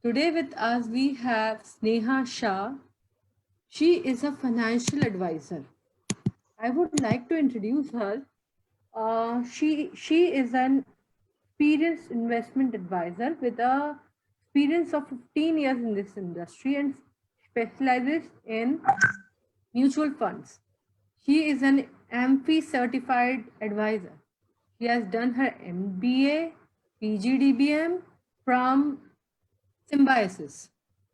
Today with us we have Sneha Shah. She is a financial advisor. I would like to introduce her. She is an experienced investment advisor with a experience of 15 years in this industry and specializes in mutual funds. She is an AMFI certified advisor. She has done her MBA, PGDBM from Symbiosis,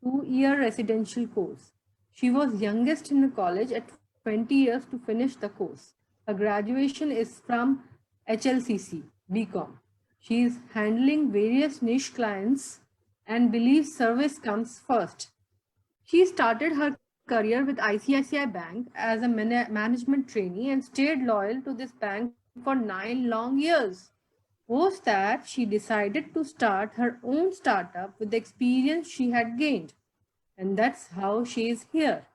2-year residential course. She was youngest in the college at 20 years to finish the course. Her graduation is from HLCC, BCom. She is handling various niche clients and believes service comes first. She started her career with ICICI Bank as a management trainee and stayed loyal to this bank for 9 long years. Post that, she decided to start her own startup with the experience she had gained. And that's how she is here.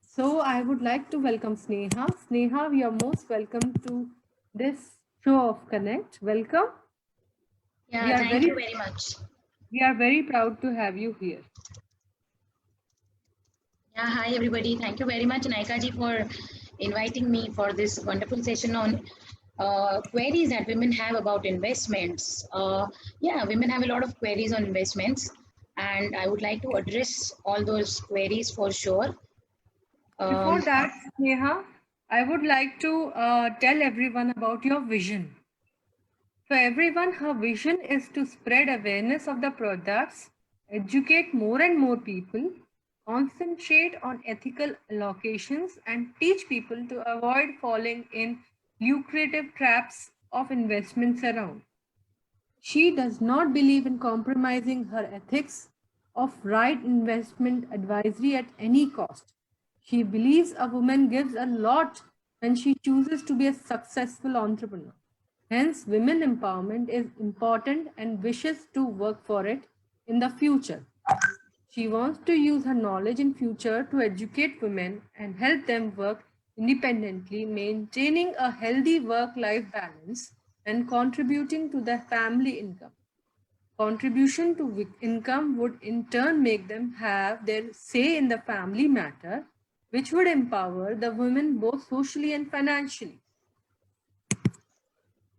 So I would like to welcome Sneha. Sneha, we are most welcome to this show of Connect. Welcome. We Yeah, are thank very you very much. we are very proud to have you here. Yeah, hi everybody. Thank you very much, Naika ji, for inviting me for this wonderful session on queries that women have about investments. Yeah, women have a lot of queries on investments, and I would like to address all those queries for sure. Before Um, that, Sneha, I would like to tell everyone about your vision. For everyone, her vision is to spread awareness of the products, educate more and more people, concentrate on ethical allocations, and teach people to avoid falling in lucrative traps of investments around. She does not believe in compromising her ethics of right investment advisory at any cost. She believes a woman gives a lot when she chooses to be a successful entrepreneur. Hence, women empowerment is important and wishes to work for it in the future. She wants to use her knowledge in future to educate women and help them work independently, maintaining a healthy work-life balance and contributing to their family income. Contribution to income would in turn make them have their say in the family matter, which would empower the women both socially and financially. I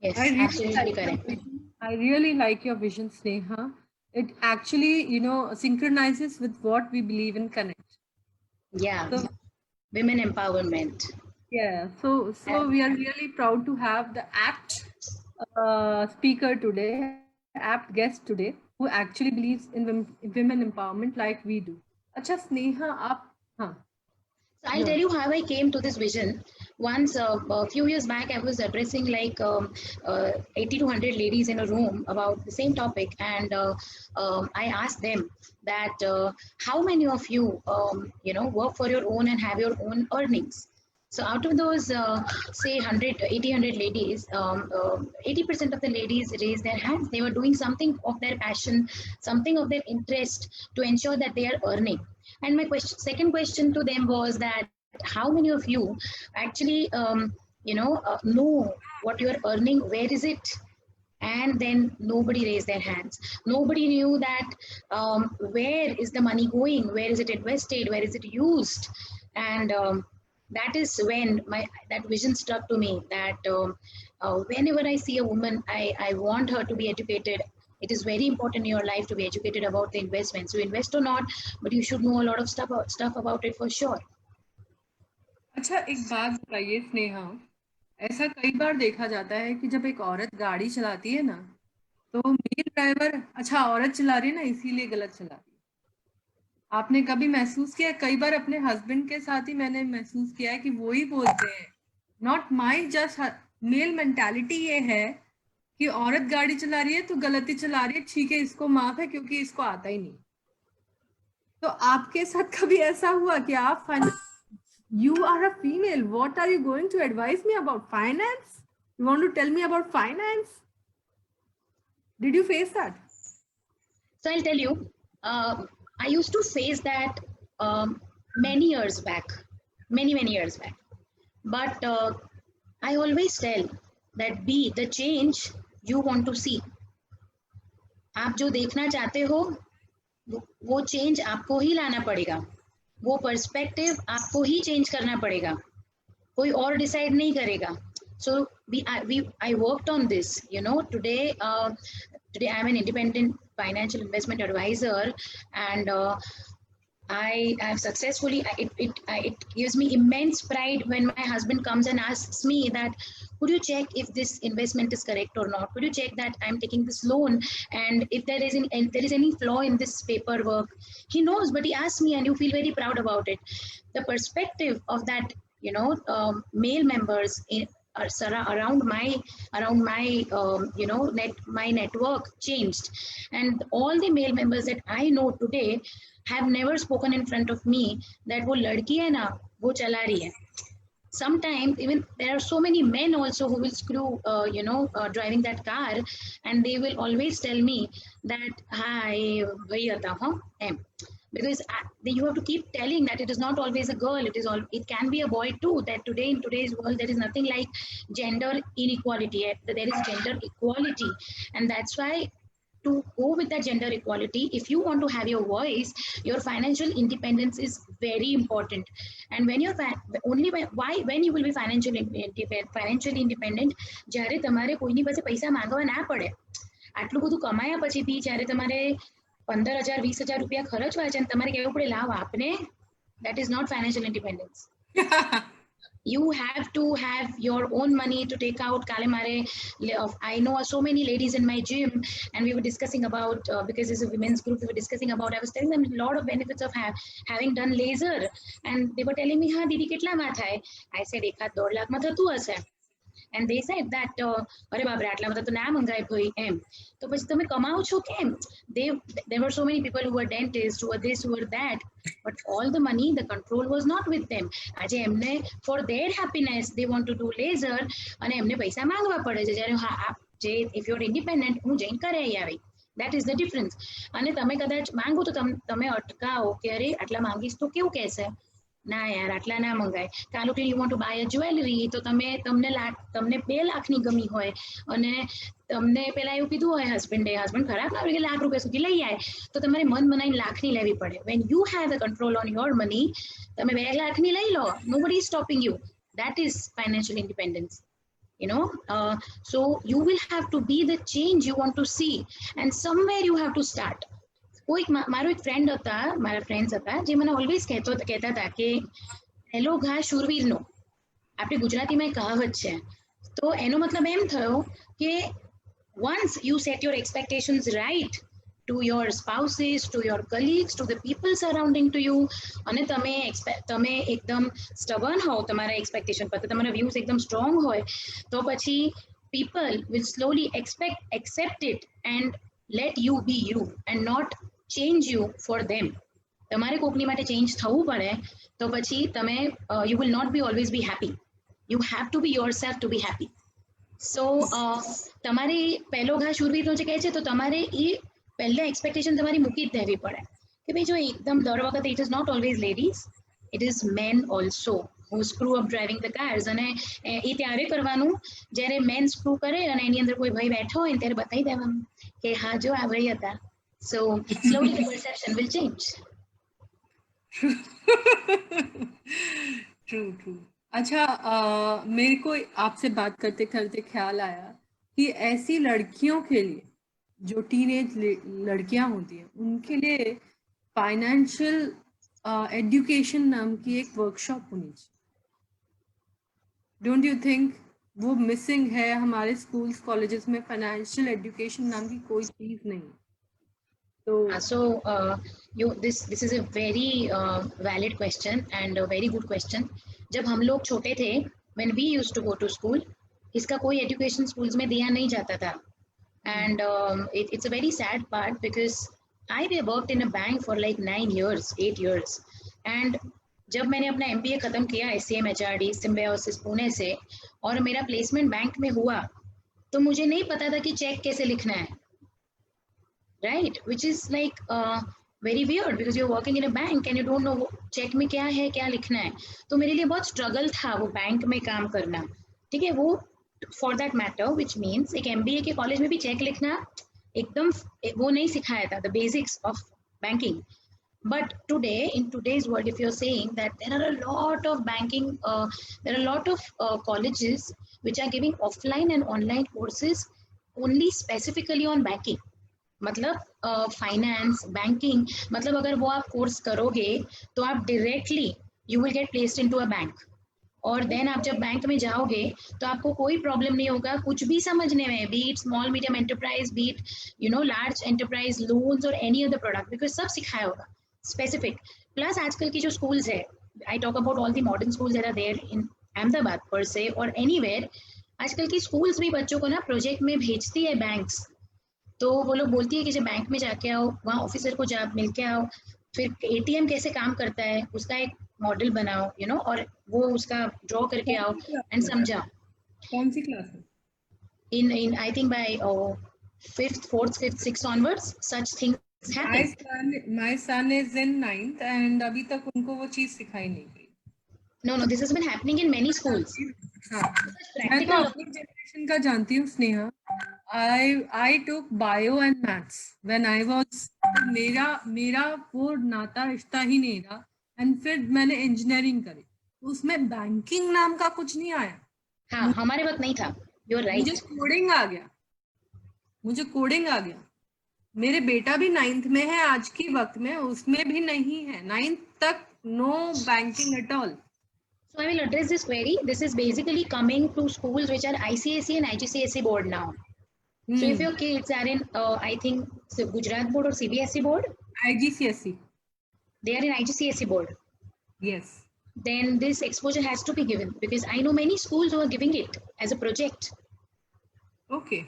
yes, really absolutely like your correct. vision. I really like your vision, Sneha. It actually, synchronizes with what we believe in Connect. Yeah, So women empowerment. yeah, so we are really proud to have the apt speaker today, apt guest today, who actually believes in women empowerment like we do. Acha Sneha, aap, हाँ, So I'll tell yours. you how I came to this vision. Once, a few years back, I was addressing like 80 to 100 ladies in a room about the same topic, and I asked them that how many of you, work for your own and have your own earnings. So out of those, say 100, 80, 100 ladies, 80% of the ladies raised their hands. They were doing something of their passion, something of their interest to ensure that they are earning. And my second question to them was that how many of you actually, know what you're earning? Where is it? And then nobody raised their hands. Nobody knew that where is the money going? Where is it invested? Where is it used? And that is when my that vision struck to me that whenever I see a woman, I want her to be educated. It is very important in your life to be educated about the investments. You invest or not, but you should know a lot of stuff about it for sure. अच्छा एक बात बताइए स्नेहा, ऐसा कई बार देखा जाता है कि जब एक औरत गाड़ी चलाती है ना, तो मेल ड्राइवर अच्छा औरत चला रही है ना इसीलिए गलत चला रही है। आपने कभी महसूस किया? कई बार अपने हस्बैंड के साथ ही मैंने महसूस किया है कि वो ही बोलते हैं, not my just male mentality ये है कि औरत गाड़ी चला रही है तो गलती चला रही है, ठीक है इसको माफ है क्योंकि इसको आता ही नहीं। तो आपके साथ कभी ऐसा हुआ कि आप you are a female, what are you going to advise me about finance? You want to tell me about finance? Did you face that? So I'll tell you, I used to face that many years back, many years back. But I always tell that be the change you want to see. आप जो देखना चाहते हो वो change आपको ही लाना पड़ेगा, वो पर्सपेक्टिव आपको ही चेंज करना पड़ेगा, कोई और डिसाइड नहीं करेगा. So I worked on this, you know. Today I'm an independent financial investment advisor, and I have successfully, it gives me immense pride when my husband comes and asks me that, could you check if this investment is correct or not? Could you check that I'm taking this loan, and if there is any flaw in this paperwork? He knows, but he asks me, and you feel very proud about it. The perspective of that, you know, male members around my you know, my network changed, and all the male members that I know today have never spoken in front of me that वो लड़की है ना, वो चला रही है. Sometimes even there are so many men also who will screw, driving that car, and they will always tell me that hi, वही आता हूँ M. Because you have to keep telling that it is not always a girl, it can be a boy too. That today, in today's world, there is nothing like gender inequality. There is gender equality, and that's why, to go with that gender equality, if you want to have your voice, your financial independence is very important. And when you're when you will be financially independent, જ્યારે તમારે કોઈની પાસે પૈસા માંગવા ના પડે. આટલું બધું કમાયા પછી બી જ્યારે તમારે 15,000 20,000 રૂપિયા ખર્ચવા છે અને તમારે કહેવું પડે લાવ આપને, that is not financial independence. You have to have your own money to take out. I know so many ladies in my gym, and we were discussing about, because it's a women's group, we were discussing about, I was telling them a lot of benefits of having done laser, and they were telling me, ha didi કેટલા માં થાય? I said 1-2 lakh માં થતું હશે. And they said that, અરે બાપરે આટલા બધા તો ના મંગાય ભાઈ એમ. તો પછી તમે કમાઓ છો કેમ? There were so many people who were dentists, who were this, who were that, but all the money, the control was not with them. આજે એમને for their happiness they want to do laser, અને એમને પૈસા માંગવા પડે છે. જ્યારે if you're independent, હું જઈને કરાઈ આવી. That is the difference. અને તમે કદાચ માંગો તો તમે અટકાવો કે અરે આટલા માંગીશ તો કેવું કહેશે? ના યાર આટલા ના મંગાય. કાલો કે you want to buy a jewelry, તો તમને 2 લાખની ગમી હોય અને તમને પેલા એવું કીધું હોય હસબન્ડ ખરાબ ના લાગે લાખ રૂપિયા સુધી લઈ આય, તો તમારે મન બનાવીને લાખની લેવી પડે. When you have the control on your money, તમે 2 લાખની લઈ લો, nobody is stopping you. That is financial independence, you know. So you will have to be the change you want to see, and somewhere you have to start. મારો એક friend હતા, મારા friends હતા જે મને ઓલવેઝ કહેતા હતા કે પહેલો ઘા શૂરવીરનો. આપણી ગુજરાતીમાં એક કહાવત છે. તો એનો મતલબ એમ થયો કે once you set your expectations right to your spouses, to your colleagues, to the people surrounding to you, અને તમે એકદમ stubborn હો તમારા expectation પર, તમારા views એકદમ strong હોય, તો પછી people will slowly accept it and let you be you and not change you for them. તમારે કોકની માટે ચેન્જ થવું પડે તો પછી તમે you will not be always be happy. You have to be yourself to be happy. So તમારે પહેલો ઘા શૂરવીરનો જે કહે છે, તો તમારે એ પહેલા એક્સપેક્ટેશન તમારી મૂકી જ દેવી પડે કે ભાઈ જો એકદમ દર વખતે it is not always ladies, it is men also who screw up driving the cars. અને એ ત્યારે કરવાનું જ્યારે મેન સ્ક્રૂ કરે અને એની અંદર કોઈ ભાઈ બેઠો હોય ત્યારે બતાવી દેવાનું કે હા જો આ ભાઈ હતા. So slowly the perception will change. True. अच्छा, मेरे को आपसे बात करते करते ख्याल आया कि ऐसी लड़कियों के लिए जो टीनेज लड़कियां होती हैं, उनके लिए फाइनेंशियल एजुकेशन नाम की एक वर्कशॉप होनी चाहिए. डोंट यू थिंक वो मिसिंग है हमारे स्कूल्स कॉलेजेस में? फाइनेंशियल एजुकेशन नाम की कोई चीज नहीं. This is a very valid question and a very good question. जब हम लोग छोटे थे, when we used to go to school, इसका कोई education schools में दिया नहीं जाता था. And it's a very sad part because I worked in a bank for like 8 years. And जब मैंने अपना MBA खत्म किया SCM HRD सिम्बायोसिस पुणे से, और मेरा प्लेसमेंट बैंक में हुआ, तो मुझे नहीं पता था कि चेक कैसे लिखना है. Right, which is like very weird because you're working in a bank and you don't know check में क्या है, क्या लिखना है. तो मेरे लिए बहुत स्ट्रगल था वो बैंक में काम करना. ठीक है, वो for that matter, which means एक MBA के कॉलेज में भी चेक लिखना एकदम वो नहीं सिखाया था. The basics of banking. But today, in today's world, if you're saying that there are a lot of banking, there are a lot of colleges which are giving offline and online courses only specifically on banking. मतलब finance banking, मतलब अगर वो आप course करोगे तो आप directly you will get placed into a bank, और then आप जब बैंक में जाओगे तो आपको कोई प्रॉब्लम नहीं होगा कुछ भी समझने में, B it small medium enterprise, B it large enterprise loans और एनी अदर प्रोडक्ट, बिकॉज सब सिखाया होगा स्पेसिफिक. प्लस आजकल की जो स्कूल्स है, I talk about all the modern schools that are there in Ahmedabad पर से और एनीवेयर, आजकल की स्कूल्स भी बच्चों को ना प्रोजेक्ट में भेजती है बैंक्स. तो वो लोग बोलती है कि जब बैंक में जाके आओ, वहाँ ऑफिसर को जा मिल के आओ, फिर एटीएम कैसे काम करता है उसका एक मॉडल बनाओ, और वो उसका ड्रॉ करके आओ एंड समझाओ. कौन सी क्लास में? in I think by 5th, 4th, 5th, 6th onwards, such things happen. My son is in 9th and अभी तक उनको वो चीज सिखाई नहीं गई. No, this has been happening in many schools. हाँ, मैं तो अपनी जनरेशन का जानती हूँ Sneha. I took bio and maths when I was, मेरा वो नाता रिश्ता ही नहीं रहा. एंड फिर मैंने इंजीनियरिंग करी, उसमें बैंकिंग नाम का कुछ नहीं आया. हाँ, हमारे वक्त नहीं था. You're right. मुझे कोडिंग आ गया. मेरे बेटा भी 9th में है आज की वक्त में, उसमें भी नहीं है. 9th तक no banking at all. So I will address this query. This is basically coming to schools which are ICSE and IGCSE board now. So if your kids are in, I think, Gujarat board or CBSE board? IGCSE. They are in IGCSE board. Yes. Then this exposure has to be given, because I know many schools who are giving it as a project. Okay.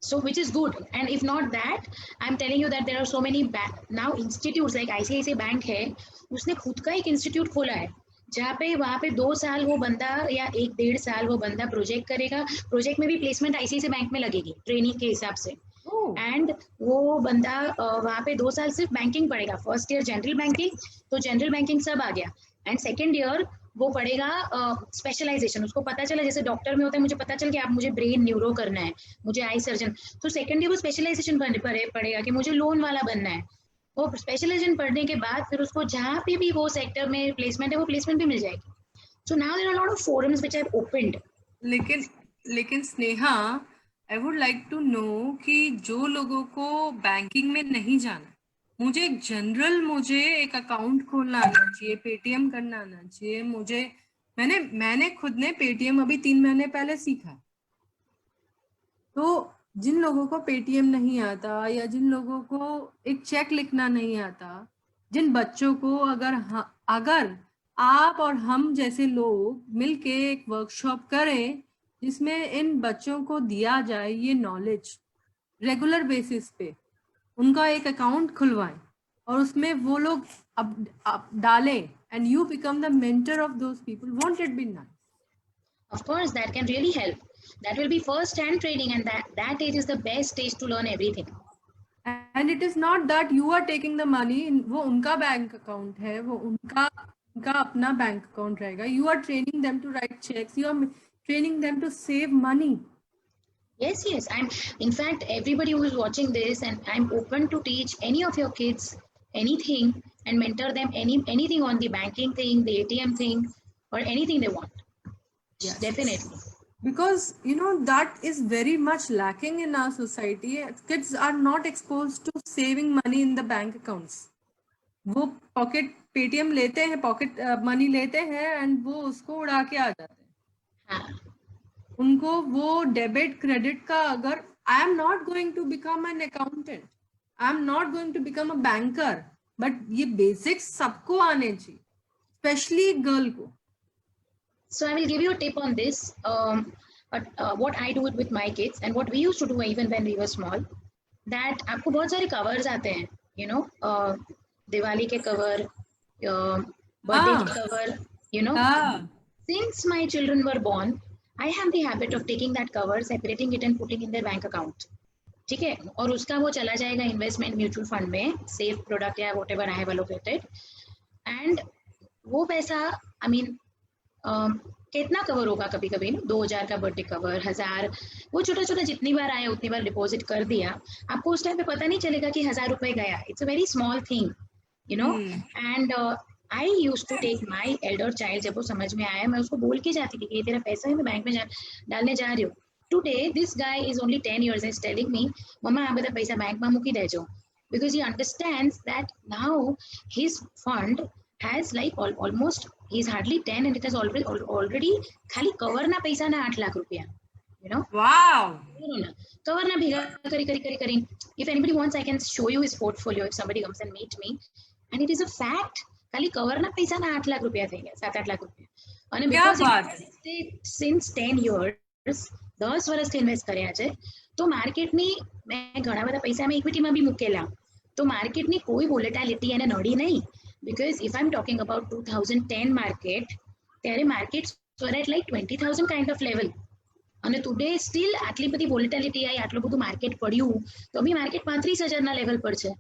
So which is good. And if not that, I'm telling you that there are so many now institutes like ICICI Bank है, उसने खुद का एक institute खोला है जहाँ पे वहाँ पे 2 साल वो बंदा या 1-1.5 साल वो बंदा प्रोजेक्ट करेगा. प्रोजेक्ट में भी प्लेसमेंट आईसीआईसीआई बैंक में लगेगी ट्रेनिंग के हिसाब से. एंड वो बंदा वहाँ पे 2 साल सिर्फ बैंकिंग पढ़ेगा. फर्स्ट ईयर जनरल बैंकिंग, तो जनरल बैंकिंग सब आ गया. एंड सेकेंड ईयर वो पढ़ेगा स्पेशलाइजेशन. उसको पता चला जैसे डॉक्टर में होता है, मुझे पता चल कि आप मुझे ब्रेन न्यूरो करना है, मुझे आई सर्जन, तो सेकेंड ईयर वो स्पेशलाइजेशन पढ़ेगा कि मुझे लोन वाला बनना है. वो स्पेशलाइजेशन पढ़ने के बाद फिर उसको जहाँ पे भी वो सेक्टर में प्लेसमेंट है वो प्लेसमेंट भी मिल जाएगी. So now there are lot of forums which have opened. लेकिन Sneha, I would like to know कि जो लोगों को बैंकिंग में नहीं जाना, मुझे एक अकाउंट खोलना आना चाहिए, पेटीएम करना आना चाहिए. मैंने खुद ने पेटीएम अभी 3 महीने पहले सीखा. तो जिन लोगों को पेटीएम नहीं आता या जिन लोगों को एक चेक लिखना नहीं आता, जिन बच्चों को अगर आप और हम जैसे लोग मिलके एक वर्कशॉप करें जिसमें इन बच्चों को दिया जाए ये नॉलेज रेगुलर बेसिस पे, उनका एक अकाउंट खुलवाएं और उसमें वो लोग अब डालें and you become the mentor of those people, won't it be nice? Of course, that can really help. That will be first hand training, and that age is the best age to learn everything. And it is not that you are taking the money, वो उनका bank account है, वो उनका अपना bank account रहेगा. You are training them to write checks, you are training them to save money. Yes. In fact, everybody who is watching this, and I'm open to teach any of your kids anything and mentor them anything on the banking thing, the ATM thing, or anything they want. Yes, definitely. Because that is very much lacking in our society. Kids are not exposed to saving money in the bank accounts. वो pocket Paytm लेते हैं, pocket money लेते हैं and वो उसको उड़ा के आ जाते हैं. उनको वो डेबिट क्रेडिट का, अगर I am not going to become an accountant, I am not going to become a banker, but ये बेसिक्स सबको आने चाहिए, स्पेशली गर्ल को. So I will give you a tip on this. What I do it with my kids and what we used to do even when we were small. That आपको बहुत सारे covers आते हैं, दिवाली के cover, birthday के cover, Since my children were born, I have the habit of taking that cover, separating it and putting in their bank account. ठीक है, और उसका वो चला जाएगा इन्वेस्टमेंट म्यूचुअल फंड में, सेफ प्रोडक्ट या whatever I have allocated. And वो पैसा कितना कवर होगा, कभी कभी ना 2000 का बर्थडे कवर, 1000, वो छोटा छोटा जितनी बार आया उतनी बार डिपॉजिट कर दिया, आपको उस टाइम पे पता नहीं चलेगा कि 1000 रुपए गया. It's a very small thing, you know. And I use to take my elder child, जब वो समझ में आया मैं उसको बोल के जाती थी कि ये तेरा पैसा है, मैं बैंक में डालने जा रही हूँ. Today, this guy is only 10 years and is telling me, Mama, આ બધા પૈસા બેંકમાં મૂકી દેજો. Because he understands that now his fund has like almost, he's hardly 10 and it has already ખાલી કવરના પૈસાના 8 લાખ રૂપિયા. You know? Wow. કવરના ભેગા કરી. If anybody wants, I can show you his portfolio if somebody comes and meet me. And it is a fact. ખાલી કવરના પૈસાના 8 લાખ રૂપિયા થઈ ગયા, 7-8 લાખ રૂપિયા. અને because since 10 years 10 વર્ષથી ઇન્વેસ્ટ કર્યા છે, તો માર્કેટની મેં ઘણા બધા પૈસા મેં ઇક્વિટીમાં બી મૂકેલા, તો માર્કેટની કોઈ વોલેટિલિટી એને નડી નહીં. Because if I am talking about 2010 market, ત્યારે markets were at like 20,000 kind of level. અને ટુડે સ્ટીલ આટલી બધી વોલેટિલિટી આવી, આટલું બધું માર્કેટ પડ્યું, તો બી માર્કેટ 35,000 ના લેવલ પર છે.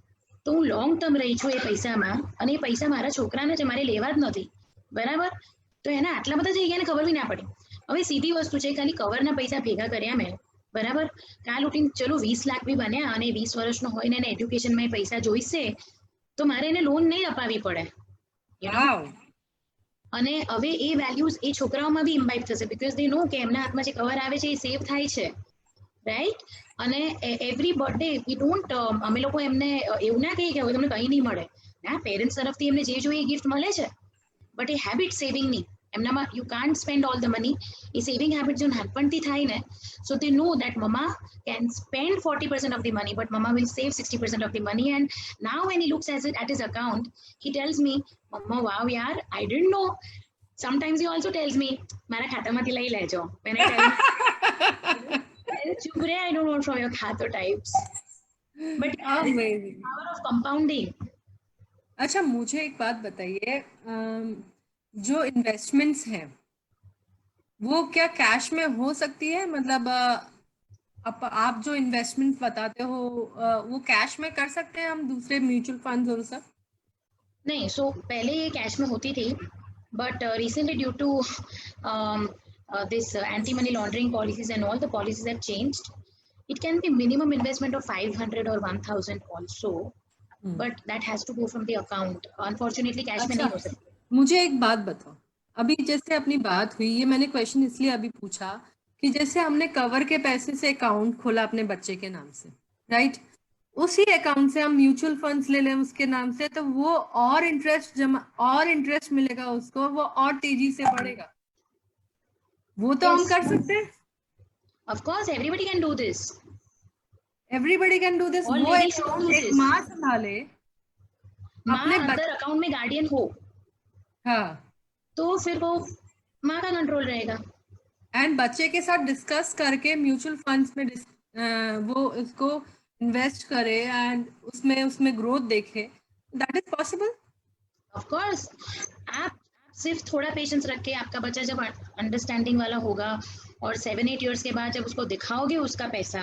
તો હું લોંગ ટર્મ રહી છું એ પૈસામાં, અને એ પૈસા મારા છોકરાને છે, મારે લેવા જ નથી, બરાબર. તો એને આટલા બધા થઈ ગયા ને ખબર બી ના પડી. હવે સીધી વસ્તુ છે, ખાલી કવરના પૈસા ભેગા કર્યા મેં, બરાબર. કાલ ઉઠીને ચલો 20 લાખ બી બન્યા અને 20 વર્ષનો હોય ને એને એડ્યુકેશનમાં પૈસા જોઈશે, તો મારે એને લોન નહીં અપાવી પડે. અને હવે એ વેલ્યુઝ એ છોકરાઓમાં બી ઇમ્બાઇબ થશે, બીકોઝ દે નો કે એમના હાથમાં જે કવર આવે છે એ સેવ થાય છે, રાઈટ. અને એવરી બર્થડે વી ડોન્ટ, અમે લોકો એમને એવું ના કહીએ કે હવે તમને કંઈ નહીં મળે, ના, પેરેન્ટ્સ તરફથી એમને જે જોઈએ એ ગિફ્ટ મળે છે, બટ એ હેબિટ સેવિંગની એમનામાં, you can't spend all the money. A saving habit જો નાનપણથી થાય ને, સો દે નો that મમા can spend 40% of the money, but mama will save 60% of the money. And now when he looks at his account, he tells me, Mama, wow, yaar, I didn't know. Sometimes he also tells me, mara khata mati lai lejo. When I tell him, chup re, I don't want from your khata types. But amazing. Power of compounding. अच्छा, मुझे एक बात बताइए, जो investments हैं वो क्या cash में हो सकती है? मतलब आप जो इन्वेस्टमेंट बताते हो वो कैश में कर सकते हैं हम, दूसरे म्यूचुअल फंड्स और सब? नहीं, सो पहले ये कैश में होती थी, but recently due to this anti-money laundering policies and all, the policies have changed. It can be minimum investment of 500 or 1,000 also, but that has to go from the account. Unfortunately, cash में नहीं हो सकती. मुझे एक बात बताओ, अभी जैसे अपनी बात हुई, ये मैंने क्वेश्चन इसलिए अभी पूछा कि जैसे हमने कवर के पैसे से अकाउंट खोला अपने बच्चे के नाम से, राइट, उसी अकाउंट से हम म्यूचुअल फंड्स ले लें उसके नाम से, तो वो और इंटरेस्ट मिलेगा उसको, वो और तेजी से बढ़ेगा, वो तो हम कर सकते हैं. Of course, everybody can do this. Everybody can do this. वो एक माँ संभाले, अपने अगर अकाउंट में गार्डियन हो, हाँ, तो फिर वो माँ का कंट्रोल रहेगा. एंड बच्चे के साथ डिस्कस करके म्यूचुअल फंड्स में वो इसको इन्वेस्ट करे एंड उसमें ग्रोथ देखे, that is possible. Of course, आप सिर्फ थोड़ा पेशेंस रख के, आपका बच्चा जब अंडरस्टैंडिंग वाला होगा और 7-8 इयर्स के बाद जब उसको दिखाओगे उसका पैसा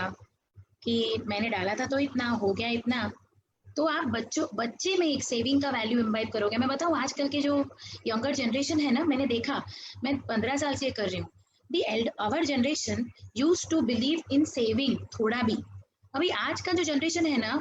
कि मैंने डाला था तो इतना हो गया इतना, तो आप बच्चे में एक सेविंग का वैल्यू इम्बाइब करोगे. मैं बताऊँ, आजकल के जो यंगर जनरेशन है ना, मैंने देखा, मैं 15 साल से कर रही हूँ, our generation used to believe in saving थोड़ा भी. अभी आज का जो जनरेशन है ना,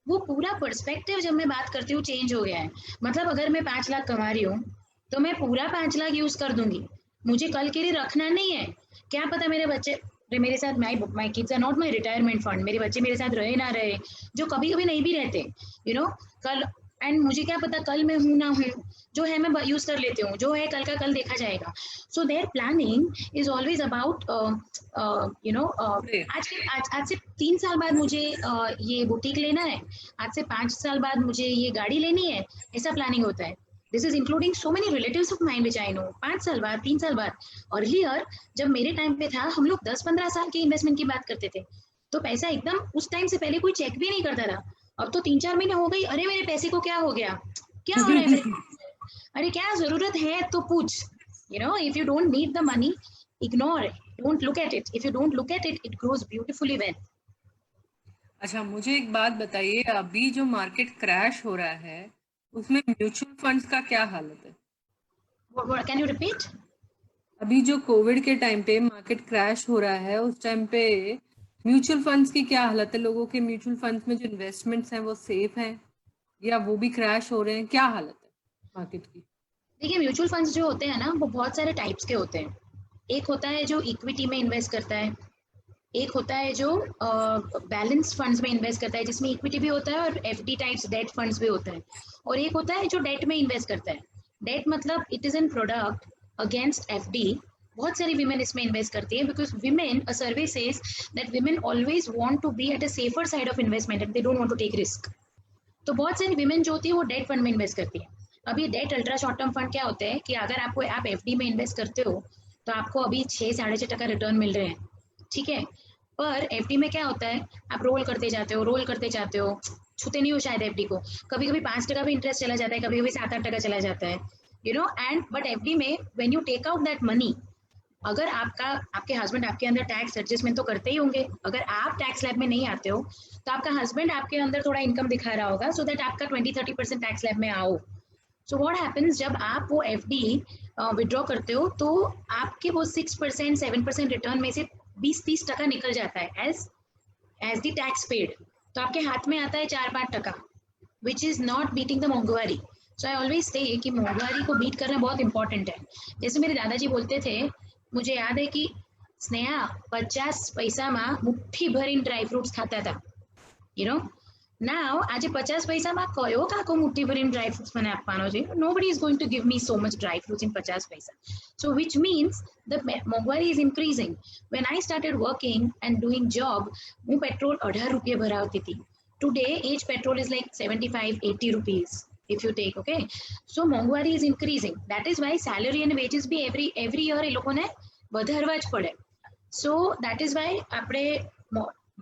वो पूरा पर्सपेक्टिव जब मैं बात करती हूँ चेंज हो गया है. मतलब अगर मैं 5 लाख कमा रही हूँ तो मैं पूरा 5 लाख यूज कर दूंगी, मुझे कल के लिए रखना नहीं है. क्या पता मेरे बच्चे मेरे साथ, my kids are not my retirement fund, मेरे बच्चे मेरे साथ रहे ना रहे, जो कभी कभी नहीं भी रहते, यू नो, कल, एंड मुझे क्या पता कल मैं हूँ ना हूँ, जो है मैं यूज कर लेती हूँ, जो है कल का कल देखा जाएगा. So their planning is always about, you know, आज से 3 साल बाद मुझे ये बुटीक लेना है, आज से 5 साल बाद मुझे ये गाड़ी लेनी है, ऐसा प्लानिंग होता है. This is including so many relatives of mind which I know. 5 साल बाद, 3 साल बाद. और अर्लियर जब मेरे टाइम पे था, हम लोग 10-15 साल के इन्वेस्टमेंट की बात करते थे, तो पैसा एकदम उस टाइम से पहले कोई चेक भी नहीं करता था. अब तो 3-4 महीने हो गई, अरे मेरे पैसे को क्या हो गया, क्या हो रहा है मेरे, अरे क्या जरूरत है तो पूछ. You know, if you don't need the money, ignore it, don't look at it. If you don't look at it, it grows beautifully well. अच्छा, मुझे एक बात बताइए, अभी जो मार्केट क्रैश हो रहा है उसमें म्यूचुअल फंड्स का क्या हालत है? Can you repeat? अभी जो कोविड के टाइम पे मार्केट क्रैश हो रहा है, उस टाइम पे म्यूचुअल फंड्स की क्या हालत है? लोगों के म्यूचुअल फंड्स में जो इन्वेस्टमेंट्स हैं वो सेफ हैं या वो भी क्रैश हो रहे हैं? क्या हालत है मार्केट की? देखिए, म्यूचुअल फंड्स जो होते हैं ना, वो बहुत सारे टाइप्स के होते हैं। एक होता है जो इक्विटी में इन्वेस्ट करता है, एक होता है जो बैलेंस्ड फंड्स में इन्वेस्ट करता है, जिसमें इक्विटी भी होता है और एफडी टाइप्स डेट फंड्स भी होता है, और एक होता है जो डेट में इन्वेस्ट करता है। डेट मतलब it is an product against FD. बहुत सारी विमेन इसमें इन्वेस्ट करती है, because women, a survey says that women always want to be at a safer side of investment and they don't want to take risk. तो बहुत सारी women जो होती है वो डेट फंड में इन्वेस्ट करती है। अभी debt ultra short term fund क्या होते हैं कि अगर आप एफडी में इन्वेस्ट करते हो तो आपको अभी 6-6.5% रिटर्न मिल रहे हैं, ठीक है। पर एफडी में क्या होता है, आप रोल करते जाते हो, रोल करते जाते हो, छूते नहीं हो शायद एफडी को। कभी कभी 5% भी इंटरेस्ट चला जाता है, कभी कभी 7-8% चला जाता है, you know. And but FD में when you take out that money, अगर आपके हस्बैंड आपके अंदर टैक्स एडजस्टमेंट तो करते ही होंगे। अगर आप टैक्स लैब में नहीं आते हो तो आपका हस्बैंड आपके अंदर थोड़ा इनकम दिखा रहा होगा, सो दैट आपका 20-30% टैक्स लैब में आओ। सो व्हाट हैपेंस, जब आप वो एफडी विड्रॉ करते हो तो आपके वो 6% 7% रिटर्न में से 20-30% निकल जाता है एज द टैक्स पेड। तो आपके हाथ में आता है 4-5%, which is not beating the मोंगवारी। सो आई ऑलवेज से कि मोंगवारी को बीट करना बहुत इंपॉर्टेंट है। जैसे मेरे दादाजी बोलते थे, मुझे याद है कि स्नेहा 50 पैसा में मुट्ठी भरीने ड्राई फ्रूट्स खाता था, यू नो। નાઉ આજે 50 પૈસામાં કયો કાકો મુઠ્ઠી ભરીને ડ્રાય ફ્રૂટ્સ મને આપવાનો છે? nobody is going to give me so much dry fruits in 50 પૈસા. So which means the મોંઘવારી is increasing. When I started working and doing job, હું પેટ્રોલ 18 રૂપિયા ભરાવતી હતી. Today each petrol is like 75-80 rupees if you take, okay. So મોંઘવારી is increasing. That is why salary and wages be every year એ લોકોને વધારવા જ પડે. So that is why આપણે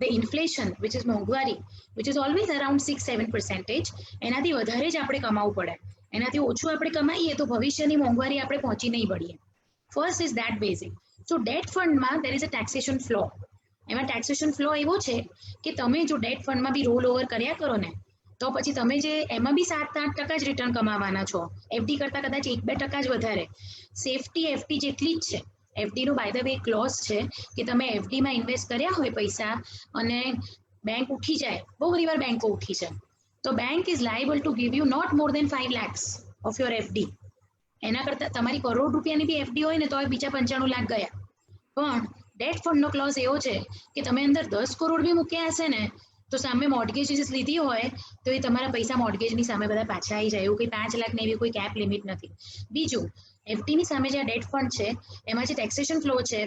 the inflation, which is મોંઘવારી, which is always around 6-7%, એનાથી વધારે જ આપણે કમાવું પડે. એનાથી ઓછું આપણે કમાઈએ તો ભવિષ્યની મોંઘવારી આપણે પહોંચી નહીં વળીએ. First is that basic. So debt ફંડમાં there is a taxation flow. એમાં ટેક્સેશન ફ્લો એવો છે કે તમે જો ડેટ ફંડમાં બી રોલ ઓવર કર્યા કરો ને, તો પછી તમે જે એમાં બી 7-8% જ રિટર્ન કમાવાના છો. એફડી કરતાં કદાચ 1-2% જ વધારે. સેફટી એફડી જેટલી જ છે. એફડીનો બાય ધ વે ક્લોઝ છે કે તમે એફડીમાં ઇન્વેસ્ટ કર્યા હોય પૈસા અને બેંક ઉઠી જાય, બહુ બધી વાર બેંકો ઉઠી છે, તો bank is liable to give you not more than 5 lakhs of your FD. એના કરતાં તમારી કરોડ રૂપિયાની બી એફડી હોય ને તો બીજા 95 લાખ ગયા. પણ ડેટ ફંડનો ક્લોઝ એવો છે કે તમે અંદર 10 કરોડ બી મૂક્યા હશે ને તો સામે મોર્ટગેજીસ લીધી હોય તો એ તમારા પૈસા મોર્ટગેજની સામે બધા પાછા આવી જાય. એવું કોઈ 5 લાખ ને એવી કોઈ કેપ લિમિટ નથી. બીજું, એફડીની સામે જે ડેટ ફંડ છે એમાં જે ટેક્સેશન ફ્લો છે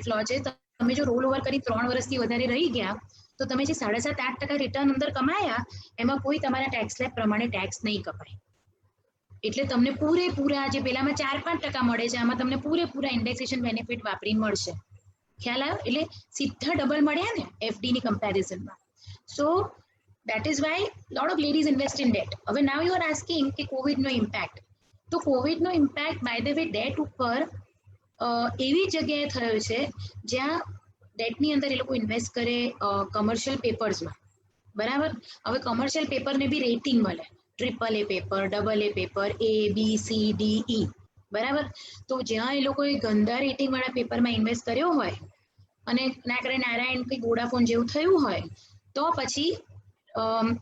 તમે જો રોલ ઓવર કરી 3 વર્ષથી વધારે રહી ગયા તો તમે જે 7.5-8% રિટર્ન અંદર કમાયા એમાં કોઈ તમારા ટેક્સ સ્લેબ પ્રમાણે ટેક્સ નહીં કપાય. એટલે તમને પૂરેપૂરા જે પેલામાં 4-5% મળે છે આમાં તમને પૂરેપૂરા ઇન્ડેક્સેશન બેનિફિટ વાપરીને મળશે. ખ્યાલ આવ્યો? એટલે સીધા ડબલ મળ્યા ને એફડીની કમ્પેરિઝનમાં. સો that is why lot of ladies invest in debt. હવે now you are asking કે કોવિડનો ઇમ્પેક્ટ. તો કોવિડનો impact by the way date ઉપર એવી જગ્યાએ થયો છે જ્યાં ડેટની અંદર એ લોકો ઇન્વેસ્ટ કરે કમર્શિયલ પેપર્સમાં, બરાબર. હવે કમર્શિયલ પેપરને બી રેટિંગ મળે, AAA paper, AA paper, ABCDE, બરાબર. તો જ્યાં એ લોકોએ ગંદા રેટિંગવાળા પેપરમાં ઇન્વેસ્ટ કર્યો હોય અને ના કરે નારાયણ કંઈ વોડાફોન જેવું થયું હોય તો પછી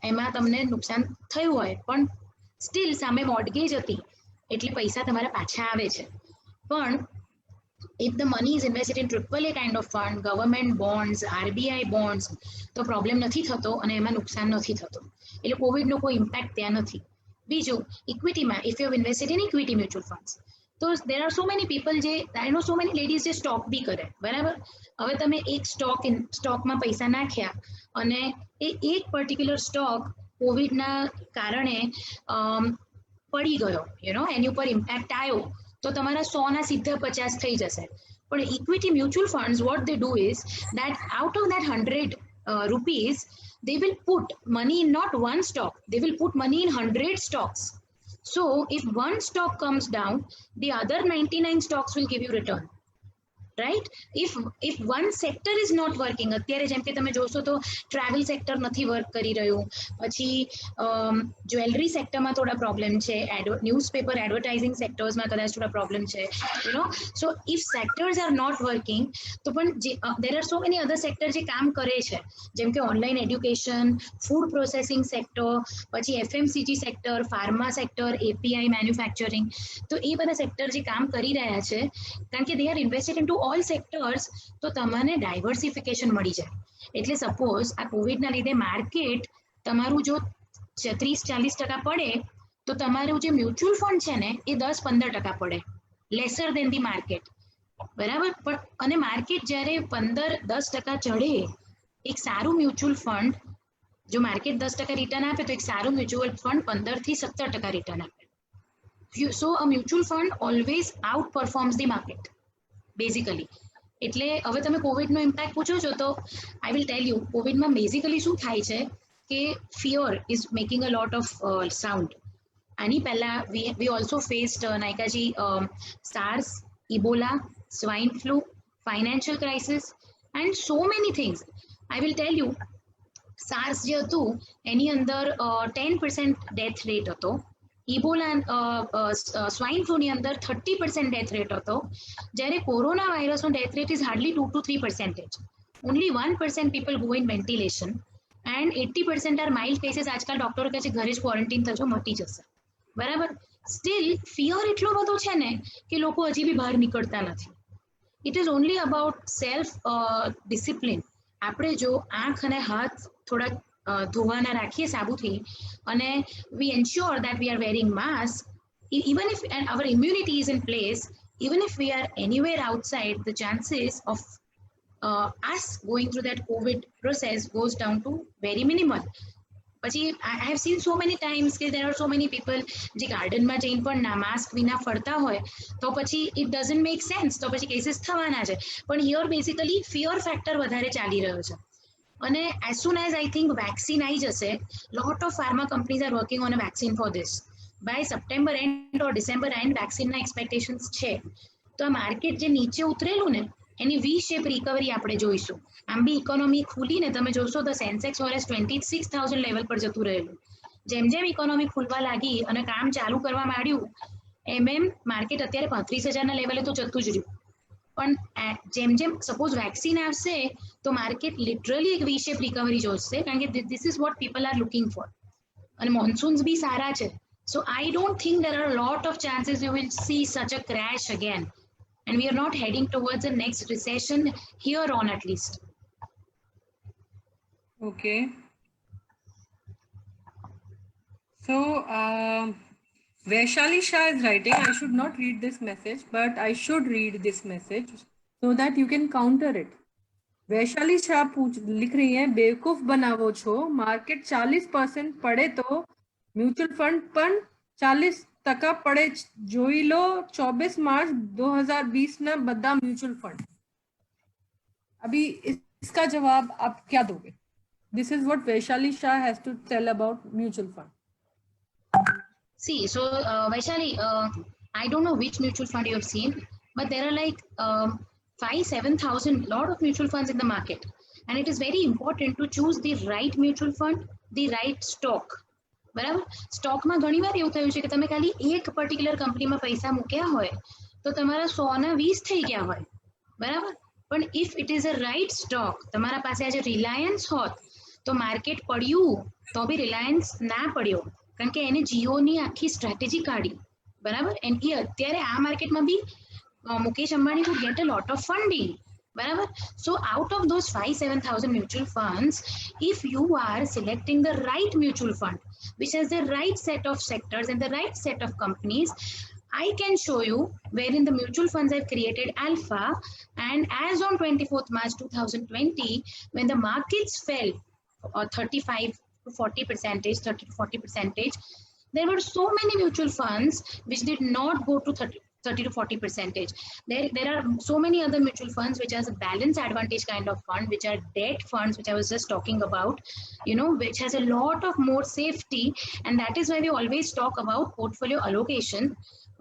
એમાં તમને નુકસાન થયું હોય, પણ સ્ટીલ સામે મોર્ટગેજ હતી એટલે પૈસા તમારા પાછા આવે છે. પણ if the money is invested in AAA kind of fund, government bonds, RBI bonds, તો પ્રોબ્લેમ નથી થતો અને એમાં નુકસાન નથી થતો. એટલે કોવિડનો કોઈ ઇમ્પેક્ટ ત્યાં નથી. બીજું, ઇક્વિટીમાં if you have invested in equity mutual funds, તો there are so many people જે I know so many ladies જે સ્ટોક બી કરે, બરાબર. હવે તમે એક સ્ટોકમાં પૈસા નાખ્યા અને એ એક પર્ટિક્યુલર સ્ટોક કોવિડના કારણે પડી ગયો, યુ નો, એની ઉપર ઇમ્પેક્ટ આવ્યો તો તમારા 100ના સીધા 50 થઈ જશે. પણ equity mutual funds what they do is that out of that 100 rupees they will put money in not one stock, they will put money in 100 stocks. So if one stock comes down, the other 99 stocks will give you return. right? If one sector is not working, અત્યારે જેમ કે તમે જોશો તો travel sector નથી work કરી રહ્યું, પછી જ્વેલરી સેક્ટરમાં થોડા પ્રોબ્લેમ છે, ન્યૂઝપેપર એડવર્ટાઇઝિંગ સેક્ટર્સમાં કદાચ થોડા પ્રોબ્લેમ છે, you know. So if sectors are not working, તો પણ there are so many other sector જે કામ કરે છે, જેમ કે online education, food processing sector, પછી FMCG sector, pharma sector, API manufacturing, તો એ બધા સેક્ટર જે કામ કરી રહ્યા છે, કારણ કે they are invested in to all sectors, તો તમને ડાયવર્સિફિકેશન મળી જાય. એટલે સપોઝ આ કોવિડના લીધે માર્કેટ તમારું જો 30-40% પડે, તો તમારું જે મ્યુચ્યુઅલ ફંડ છે ને એ 10-15% પડે, લેસર દેન ધી માર્કેટ, બરાબર. પણ અને માર્કેટ જ્યારે 15-10% ચડે, એક સારું મ્યુચ્યુઅલ ફંડ, જો માર્કેટ 10% રિટર્ન આપે તો એક સારું મ્યુચ્યુઅલ ફંડ 15-17% રિટર્ન આપે. So a mutual fund always outperforms the market basically. એટલે હવે તમે કોવિડનો ઇમ્પેક્ટ પૂછો છો, તો આઈ વિલ ટેલ યુ કોવિડમાં બેઝિકલી શું થાય છે કે fear is making a lot of sound. આની પહેલા વી ઓલ્સો ફેસ્ડ નાયકાજી SARS, Ebola, swine flu, financial crisis and so many things. I will tell you SARS જે હતું એની અંદર 10% ડેથ રેટ હતો, ઇબોલા સ્વાઇન ફ્લૂની અંદર 30% ડેથ રેટ હતો, જ્યારે કોરોના વાયરસનો death rate is hardly 2-3%. Only 1% people go in ventilation and 80% are mild cases. આજકાલ ડોક્ટરો કહે છે ઘરે જ ક્વોરન્ટીન થજો, મટી જશે, બરાબર. સ્ટીલ ફિયર એટલો બધો છે ને કે લોકો હજી બી બહાર નીકળતા નથી. It is only about self discipline. આપણે જો આંખ અને હાથ થોડા ધોવાના રાખીએ સાબુથી, અને we ensure that we are wearing mask, even if and our immunity is in place, even if we are anywhere outside, the chances of us going through that COVID process goes down to very minimal. પછી I have seen so many times કે there are so many people જે ગાર્ડનમાં જઈને પણ ના mask વિના ફરતા હોય, તો પછી it doesn't make sense, તો પછી કેસીસ થવાના છે. પણ here basically fear factor વધારે ચાલી રહ્યો છે. અને as soon as I think vaccine આવી જશે, lot of pharma companies are working on a vaccine for this. By September end or December end વેક્સિનના expectations છે. તો આ માર્કેટ જે નીચે ઉતરેલું ને એની વી શેપ રિકવરી આપણે જોઈશું. આમ બી ઇકોનોમી ખુલીને તમે જોશો તો સેન્સેક્સ વર્ષ 26,000 લેવલ પર જતું રહેલું. જેમ જેમ ઇકોનોમી ખુલવા લાગી અને કામ ચાલુ કરવા માંડ્યું, એમ માર્કેટ અત્યારે 35,000ના લેવલે તો જતું જ રહ્યું. પણ જેમ જેમ સપોઝ વેક્સિન આવશે તો માર્કેટ લિટરલી એક વી શેપ રિકવરી જોશે, કારણ કે this is what people are looking for. અને મોન્સૂન્સ બી સારા છે. So I don't think there are a lot of chances you will see such a crash again. And we are not heading towards the next recession here on at least. Okay. So, Vaishali Shah is writing, I should not read this message, but I should read this message so that you can counter it. Vaishali Shah लिख रही है, बेवकूफ बनावो छो, market 40% पड़े तो mutual fund पर 40% पड़े, જોઈ લો 24 मार्च 2020 ना बदा म्यूचुअल फंड. अभी इसका जवाब आप क्या दोगे? This is what Vaishali Shah has to tell about mutual fund. See, so Vaishali, I don't know which mutual fund you have seen, but there are like 5,000-7,000 lot of mutual funds in the market, and it is very important to choose the right mutual fund, the right stock. બરાબર. સ્ટોકમાં ઘણી વાર એવું થયું છે કે તમે ખાલી એક પર્ટિક્યુલર કંપનીમાં પૈસા મૂક્યા હોય તો તમારા 100ના 20 થઈ ગયા હોય, બરાબર. પણ if it is a right stock, તમારા પાસે આજે રિલાયન્સ હોત તો માર્કેટ પડ્યું તો બી રિલાયન્સ ના પડ્યો, કારણ કે એને જીઓની આખી સ્ટ્રેટેજી કાઢી, બરાબર. એન્ડ એ અત્યારે આ માર્કેટમાં બી Mukesh Ambani would get a lot of funding, બરાબર. So out of those 5,000-7,000 mutual funds, if you are selecting the right mutual fund which has the right set of sectors and the right set of companies, I can show you wherein the mutual funds have created alpha. And as on 24th March 2020, when the markets fell 35-40%, 30-40%, there were so many mutual funds which did not go to 30-40%. There are so many other mutual funds which has a balance advantage kind of fund, which are debt funds, which I was just talking about, you know, which has a lot of more safety. And that is why we always talk about portfolio allocation.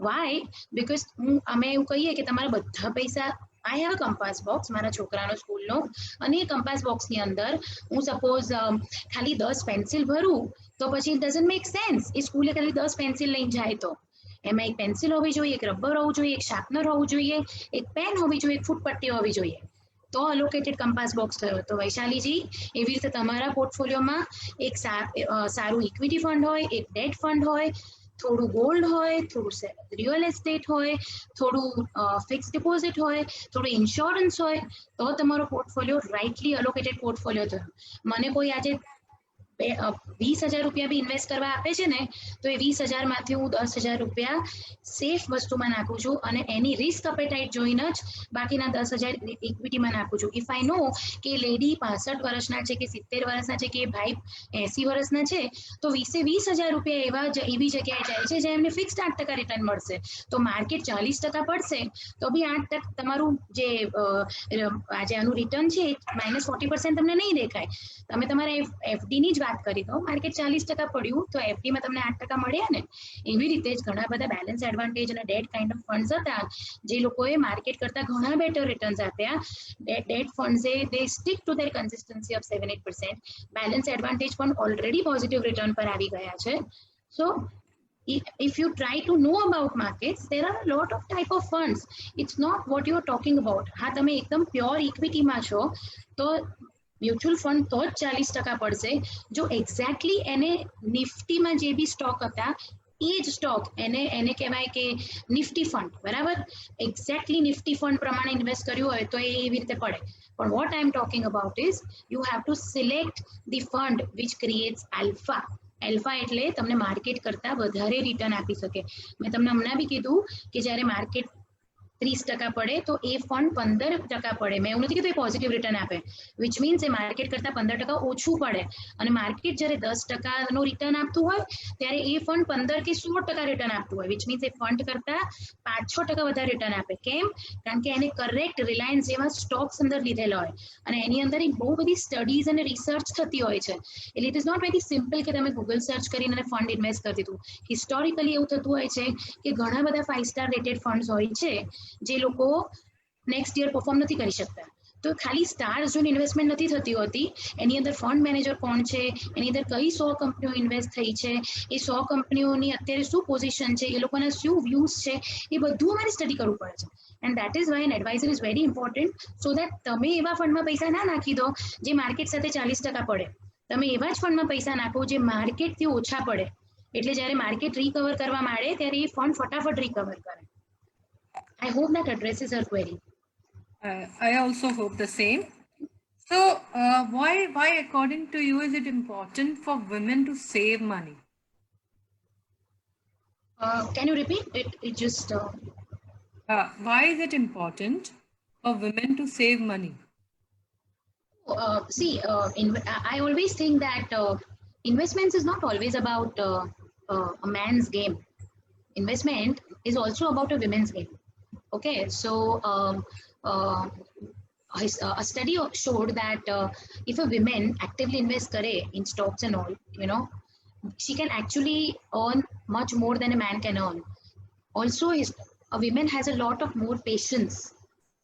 Why? Because અમે એવું કહીએ કે તમારા બધા પૈસા I have a compass box મારા છોકરાનો સ્કૂલનો, અને એ compass box ની અંદર હું સપોઝ ખાલી 10 પેન્સિલ ભરું તો પછી it doesn't make sense. એ સ્કૂલે ખાલી 10 પેન્સિલ લઈને જાય તો એમાં એક પેન્સિલ હોવી જોઈએ, એક રબર હોવું જોઈએ, એક શાર્પનર હોવું જોઈએ, એક પેન હોવી જોઈએ, એક ફૂટપટ્ટી હોવી જોઈએ, તો અલોકેટેડ કંપાસ બોક્સ થયો. તો વૈશાલીજી, એવી રીતે તમારા પોર્ટફોલિયોમાં એક સારું ઇક્વિટી ફંડ હોય, એક ડેટ ફંડ હોય, થોડું ગોલ્ડ હોય, થોડું રિયલ એસ્ટેટ હોય, થોડું ફિક્સ ડિપોઝિટ હોય, થોડું ઇન્સ્યોરન્સ હોય, તો તમારો પોર્ટફોલિયો રાઇટલી અલોકેટેડ પોર્ટફોલિયો થયો. મને કોઈ આજે 20,000 રૂપિયા બી ઇન્વેસ્ટ કરવા આપે છે ને, તો એ 20,000 માંથી હું 10,000 રૂપિયા સેફ વસ્તુમાં નાખું છું, અને એની રિસ્ક અપેટાઇટ જોઈને જ બાકીના 10,000 ઇક્વિટીમાં નાખું છું. ઇફ આઈ નો કે લેડી 65 વર્ષના છે કે 70 વર્ષના છે કે ભાઈ 80 વર્ષના છે, તો 20,000 રૂપિયા એવી જગ્યાએ જાય છે જ્યાં એમને ફિક્સ્ડ 8% રિટર્ન મળશે. તો માર્કેટ 40% પડશે તો બી 8% તમારું જે આજે આનું રિટર્ન છે -40% તમને નહીં દેખાય. તમે તમારા એફડી ની જ વાત કરી દો, માર્કેટ 40% પડ્યું તો એફડી માં તમને 8% મળ્યા ને. એવી રીતે જ ઘણા બધા બેલેન્સ એડવાન્ટેજ અને ડેટ કાઇન્ડ ઓફ ફંડ્સ હતા જે લોકોએ માર્કેટ કરતા ઘણા બેટર રિટર્ન્સ આપ્યા. ડેટ ફંડ્સે they stick to their consistency of 7-8%. Balance advantage fund already positive return પર આવી ગયા છે. સો if you try to know about markets, there are a lot of type of funds. It's not what you're talking about. હા, તમે એકદમ pure ઇક્વિટીમાં છો તો mutual fund તો જ 40% પડશે જો એક્ઝેક્ટલી એને નિફ્ટીમાં જે બી સ્ટોક હતા એ જ સ્ટોક એને કહેવાય કે નિફ્ટી ફંડ, બરાબર? એક્ઝેક્ટલી નિફ્ટી ફંડ પ્રમાણે ઇન્વેસ્ટ કર્યું હોય તો એ એવી રીતે પડે. પણ what I am talking about is you have to select the fund which creates alpha. Alpha એટલે તમને માર્કેટ કરતા વધારે રિટર્ન આપી શકે. મેં તમને હમણાં બી કીધું કે જ્યારે માર્કેટ 30% પડે તો એ ફંડ 15% પડે. મેં એવું નથી કીધું એ પોઝિટિવ રિટર્ન આપે, વિચ મીન્સ એ માર્કેટ કરતા 15% ઓછું પડે. અને માર્કેટ જ્યારે 10% રિટર્ન આપતું હોય ત્યારે એ ફંડ 15 કે 16% રિટર્ન આપતું હોય, વિચ મીન્સ એ ફંડ કરતા 5-6% વધારે રિટર્ન આપે. કેમ? કારણ કે એને કરેક્ટ રિલાયન્સ જેવા સ્ટોક્સ અંદર લીધેલા હોય અને એની અંદર બહુ બધી સ્ટડીઝ અને રિસર્ચ થતી હોય છે. એટલે it is not very simple કે તમે ગૂગલ સર્ચ કરીને ફંડ ઇન્વેસ્ટ કરી દીધું. હિસ્ટોરિકલી એવું થતું હોય છે કે ઘણા બધા 5-star રેટેડ ફંડ્સ હોય છે જે લોકો નેક્સ્ટ યર પરફોર્મ નથી કરી શકતા. તો ખાલી સ્ટાર્સ જોઈને ઇન્વેસ્ટમેન્ટ નથી થતી હોતી. એની અંદર ફંડ મેનેજર કોણ છે, એની અંદર કઈ 100 કંપનીઓ ઇન્વેસ્ટ થઈ છે, એ 100 કંપનીઓની અત્યારે શું પોઝિશન છે, એ લોકોના શું વ્યૂઝ છે, એ બધું અમારે સ્ટડી કરવું પડે છે. And that is why an adviser is very important, so that તમે એવા ફંડમાં પૈસા ના નાખી દો જે માર્કેટ સાથે 40% પડે. તમે એવા જ ફંડમાં પૈસા નાખો જે માર્કેટથી ઓછા પડે. એટલે જ્યારે માર્કેટ રિકવર કરવા માંડે ત્યારે એ ફંડ ફટાફટ રિકવર કરે. I hope that addresses her query. I also hope the same. So, why, according to you, is it important for women to save money? Can you repeat it? It just. Why is it important for women to save money? See, I always think that investments is not always about a man's game. Investment is also about a women's game. Okay, so a study showed that if a woman actively invests in stocks and all, she can actually earn much more than a man can earn. Also, a woman has a lot of more patience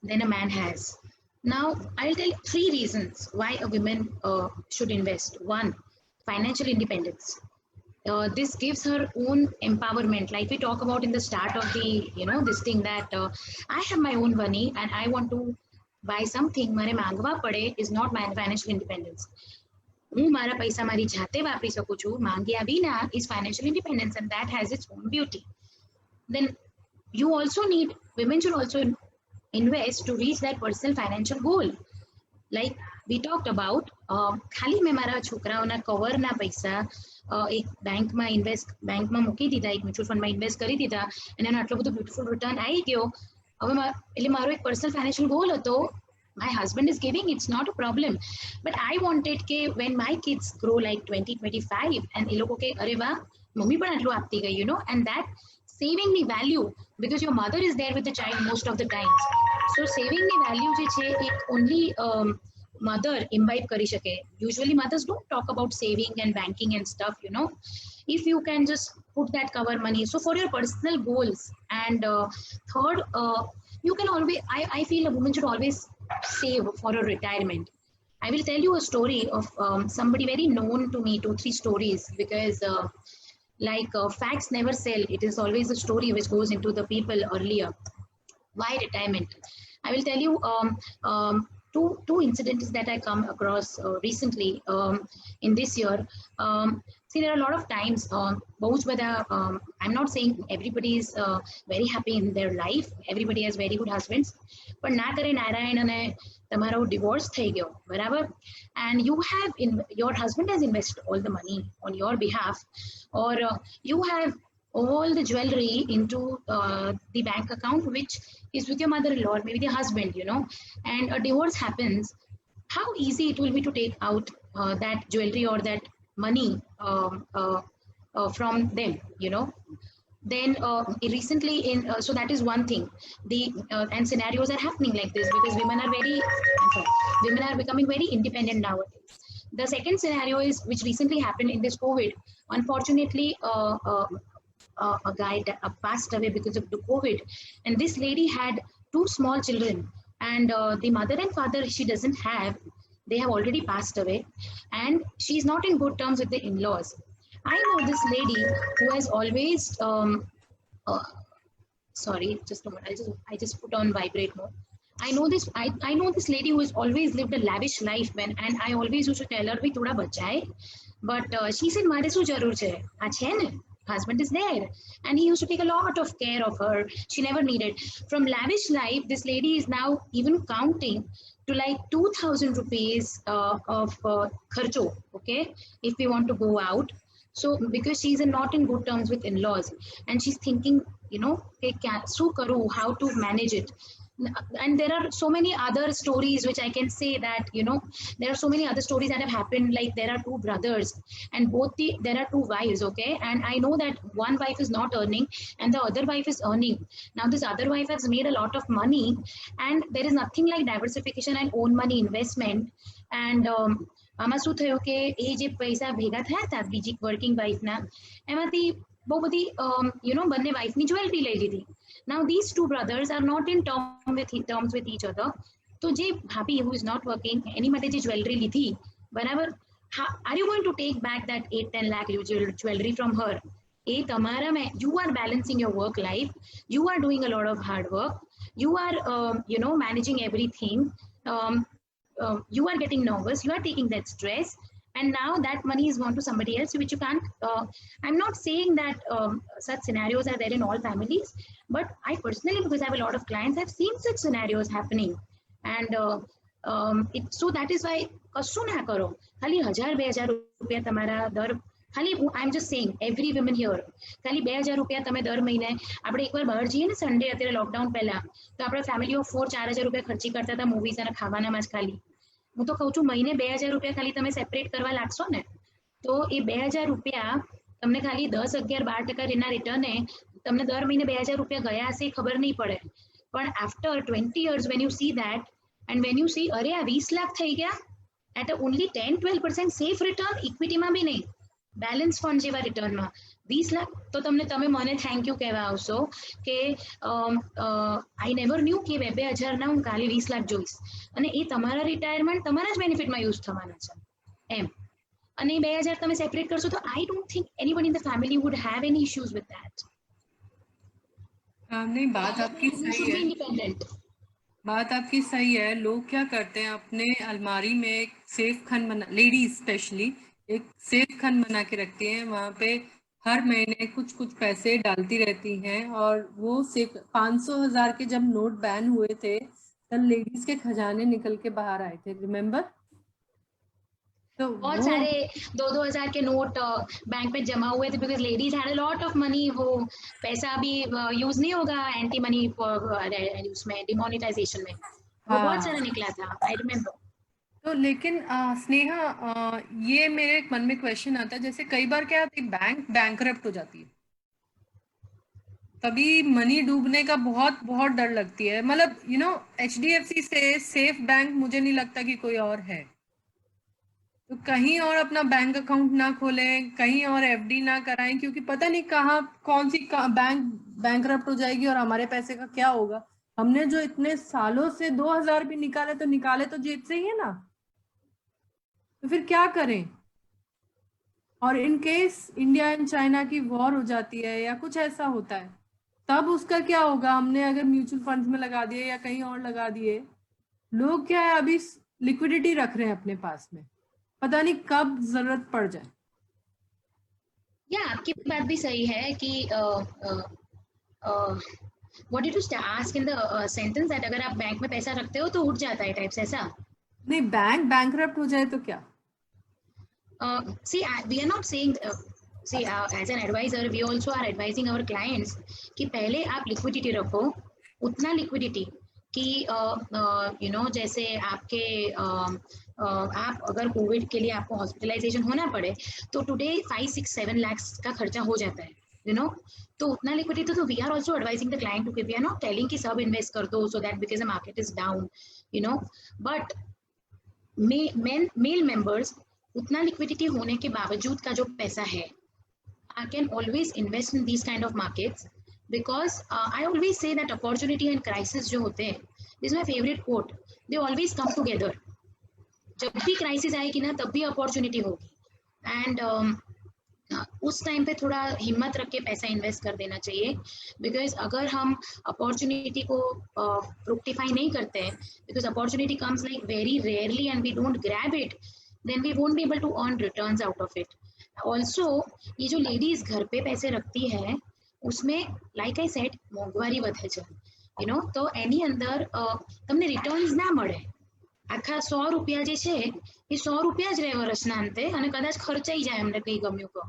than a man has. Now, I'll tell you 3 reasons why a woman should invest. 1, financial independence. This gives her own empowerment, like we talk about in the start of the this thing, that I have my own money and I want to buy something, mare mangwa pade is not my financial independence. હું મારા પૈસા મારી જાતે વાપરી શકું છું, માંગ્યા વિના is financial independence, and that has its own beauty. Then you also need, women should also invest to reach that personal financial goal. Like we talked about, ખાલી મેં મારા છોકરાઓના કવરના પૈસા એક બેંકમાં મૂકી દીધા, એક મ્યુચ્યુઅલ ફંડમાં ઇન્વેસ્ટ કરી દીધા અને એનો આટલો બધો બ્યુટીફુલ રિટર્ન આવી ગયો. હવે એટલે મારો એક પર્સનલ ફાઇનાન્શિયલ ગોલ હતો. My husband is giving, it's not a problem, but I wanted કે when my kids grow like 20-25 and એ લોકો કે અરે વાહ મમ્મી પણ આટલું આપતી ગઈ, and that saving the value, because your mother is there with the child most of the times. So saving the value જે છે એક only mother imbibe kari shake. Usually mothers don't talk about saving and banking and stuff, if you can just put that cover money, so for your personal goals. And third, you can always, I feel a woman should always save for a retirement. I will tell you a story of somebody very known to me, 2 3 stories, because facts never sell. It is always a story which goes into the people earlier. Why retirement? I will tell you two incidents that I come across recently in this year. See, there are a lot of times, I'm not saying everybody is very happy in their life. Everybody has very good husbands. પણ ના કરે નારાયણ અને તમારો divorce થઈ ગયો, બરાબર? And your husband has invested all the money on your behalf, or you have all the jewelry into the bank account, which is with your mother-in-law, maybe the husband, and a divorce happens. How easy it will be to take out that jewelry or that money from them, then recently so that is one thing. And scenarios are happening like this because women are becoming very independent nowadays. The second scenario is, which recently happened in this COVID. Unfortunately, a guy passed away because of the COVID, and this lady had 2 small children, and the mother and father she doesn't have. They have already passed away, and she's not in good terms with the in-laws. I know this lady who has always sorry, just a moment. I just put on vibrate mode. I know this lady who has always lived a lavish life, and I always used to tell her, "Bhai, thoda bachai," but she said, "Mare su jarur chai? Aa chhe ne? Husband is there," and he used to take a lot of care of her. She never needed. From lavish life, this lady is now even counting to like 2,000 rupees of kharcho, okay, if we want to go out. So because she's not in good terms with in-laws, and she's thinking, how to manage it. And there are so many other stories which I can say that, there are so many other stories that have happened. Like there are 2 brothers, and there are 2 wives, okay, and I know that one wife is not earning and the other wife is earning. Now this other wife has made a lot of money, and there is nothing like diversification and own money investment. And આમાં શું થયું કે એ જે પૈસા ભેગા થયા હતા બીજી વર્કિંગ વાઇફના, એમાંથી બહુ બધી બંને વાઇફની જ્વેલરી લઈ લીધી. Now these 2 brothers are not in terms with each other. તો જે ભાભી who is not working એની માટે જે જ્વેલરી લીધી, બરાબર, are you going to take back that 8-10 lakh jewelry from her? You are balancing your work life, you are doing a lot of hard work, you are managing everything, you are getting nervous, you are taking that stress, and now that money is gone to somebody else, which you can't. I'm not saying that such scenarios are there in all families, but I personally, because I have a lot of clients, I've seen such scenarios happening. And so that is why કશું ના કરો, ખાલી 1,000-2,000 રૂપિયા તમારા દર, ખાલી I'm just saying every woman here, ખાલી 2,000 રૂપિયા તમે દર મહિને, આપણે એકવાર બહાર જઈએ ને સન્ડે, અત્યારે લોકડાઉન પહેલા તો આપણે ફેમિલી ઓફ 4-4,000 રૂપિયા ખર્ચી કરતા હતા મૂવીઝ અને ખાવાનામાં જ ખાલી. હું તો કહું છું મહિને 2,000 રૂપિયા ખાલી તમે સેપરેટ કરવા લાગશો ને, તો એ 2,000 રૂપિયા તમને ખાલી 10-11-12% એના રિટર્ને તમને દર મહિને 2,000 રૂપિયા ગયા હશે ખબર નહીં પડે. પણ after 20 years when you see that, and when you see અરે આ 20 લાખ થઈ ગયા at only 10-12% safe return, ઇક્વિટીમાં બી નહીં, બેલેન્સ ફંડ જેવા રિટર્નમાં 20 લાખ, તો તમે મને થેન્ક યુ કહેવા આવશો કે આઈ નેવર ન્યુ કે 2,000 ના હું ખાલી 20 લાખ જોઈશ, અને એ તમારા રિટાયરમેન્ટ તમારા જ બેનિફિટમાં યુઝ થવાના છે એમ. અને 2,000 તમે સેપરેટ કરશો તો I don't think anybody in the family would have any issues with that. नहीं, बात आपकी सही है, इंडिपेंडेंट, बात आपकी सही है. लोग क्या करते हैं, अपने अलमारी में एक सेफ खन बना, लेडीज स्पेशली एक सेफ खन बना के रखती हैं. वहाँ पे हर महीने कुछ कुछ पैसे डालती रहती हैं, और वो सिर्फ 500,000 के जब नोट बैन हुए थे तब लेडीज के खजाने निकल के बाहर आए थे, रिमेम्बर? तो बहुत सारे 2-2 हज़ार के नोट बैंक में जमा हुए थे because ladies had a lot of money. वो पैसा भी यूज नहीं होगा एंटी मनी उसमें डिमोनेटाइजेशन में, वो बहुत सारा निकला था, आई रिमेम्बर. तो लेकिन स्नेहा, ये मेरे मन में क्वेश्चन आता है, जैसे कई बार क्या होता है, बैंक बैंकरप्ट हो जाती है, तभी मनी डूबने का बहुत बहुत डर लगती है. मतलब HDFC से सेफ बैंक मुझे नहीं लगता कि कोई और है. तो कहीं और अपना बैंक अकाउंट ना खोलें, कहीं और FD ना कराएं, क्योंकि पता नहीं कहाँ कौन सी बैंक बैंकरप्ट हो जाएगी और हमारे पैसे का क्या होगा. हमने जो इतने सालों से 2000 भी निकाले तो जेब से ही है ना, तो फिर क्या करें? और in case India and China की वॉर हो जाती है या कुछ ऐसा होता है, तब उसका क्या होगा? हमने अगर म्यूचुअल फंड्स में लगा दिए या कहीं और लगा दिए, लोग क्या है अभी लिक्विडिटी रख रहे हैं अपने पास में, पता नहीं कब जरूरत पड़ जाए। या आपकी बात भी सही है कि what did you ask in the sentence that अगर आप बैंक में पैसा रखते हो तो उठ जाता है टाइप्स ऐसा? नहीं, बैंक बैंकरप्ट हो जाए तो क्या? See, we are not saying see as an advisor we also are advising our clients कि पहले आप लिक्विडिटी रखो, उतना लिक्विडिटी कि यू नो जैसे आपके आप अगर कोविड के लिए आपको हॉस्पिटलाइजेशन होना पड़े तो टुडे 5 6 7 लाख का खर्चा हो जाता है, यू नो। तो उतना लिक्विडिटी तो we are also advising the client to, we are not telling कि सब इन्वेस्ट कर दो so that because the market is down, you know. But male members उतना लिक्विडिटी होने के बावजूद का जो पैसा है, I can always invest in these kind of markets because I always say that opportunity and crisis जो होते हैं, this is my favorite quote, they always come together. जब भी क्राइसिस आएगी ना तब भी अपॉर्चुनिटी होगी एंड उस टाइम पे थोड़ा हिम्मत रख के पैसा इन्वेस्ट कर देना चाहिए, बिकॉज अगर हम अपॉर्चुनिटी को फ्रुक्टिफाई नहीं करते हैं, because opportunity comes like very rarely and we don't grab it, then we won't be able to earn returns out of it. Also ये जो लेडीज घर पे पैसे रखती है उसमें लाइक आई सेड મોંઘવારી વધે છે, યુ નો। તો એની અંદર તમને રિટર્ન્સ ના મળે, આખા 100 રૂપિયા જે છે એ 100 રૂપિયા જ રહે વર્ષના અંતે અને કદાચ ખર્ચાઈ જાય એમને કંઈ ગમ્યું તો,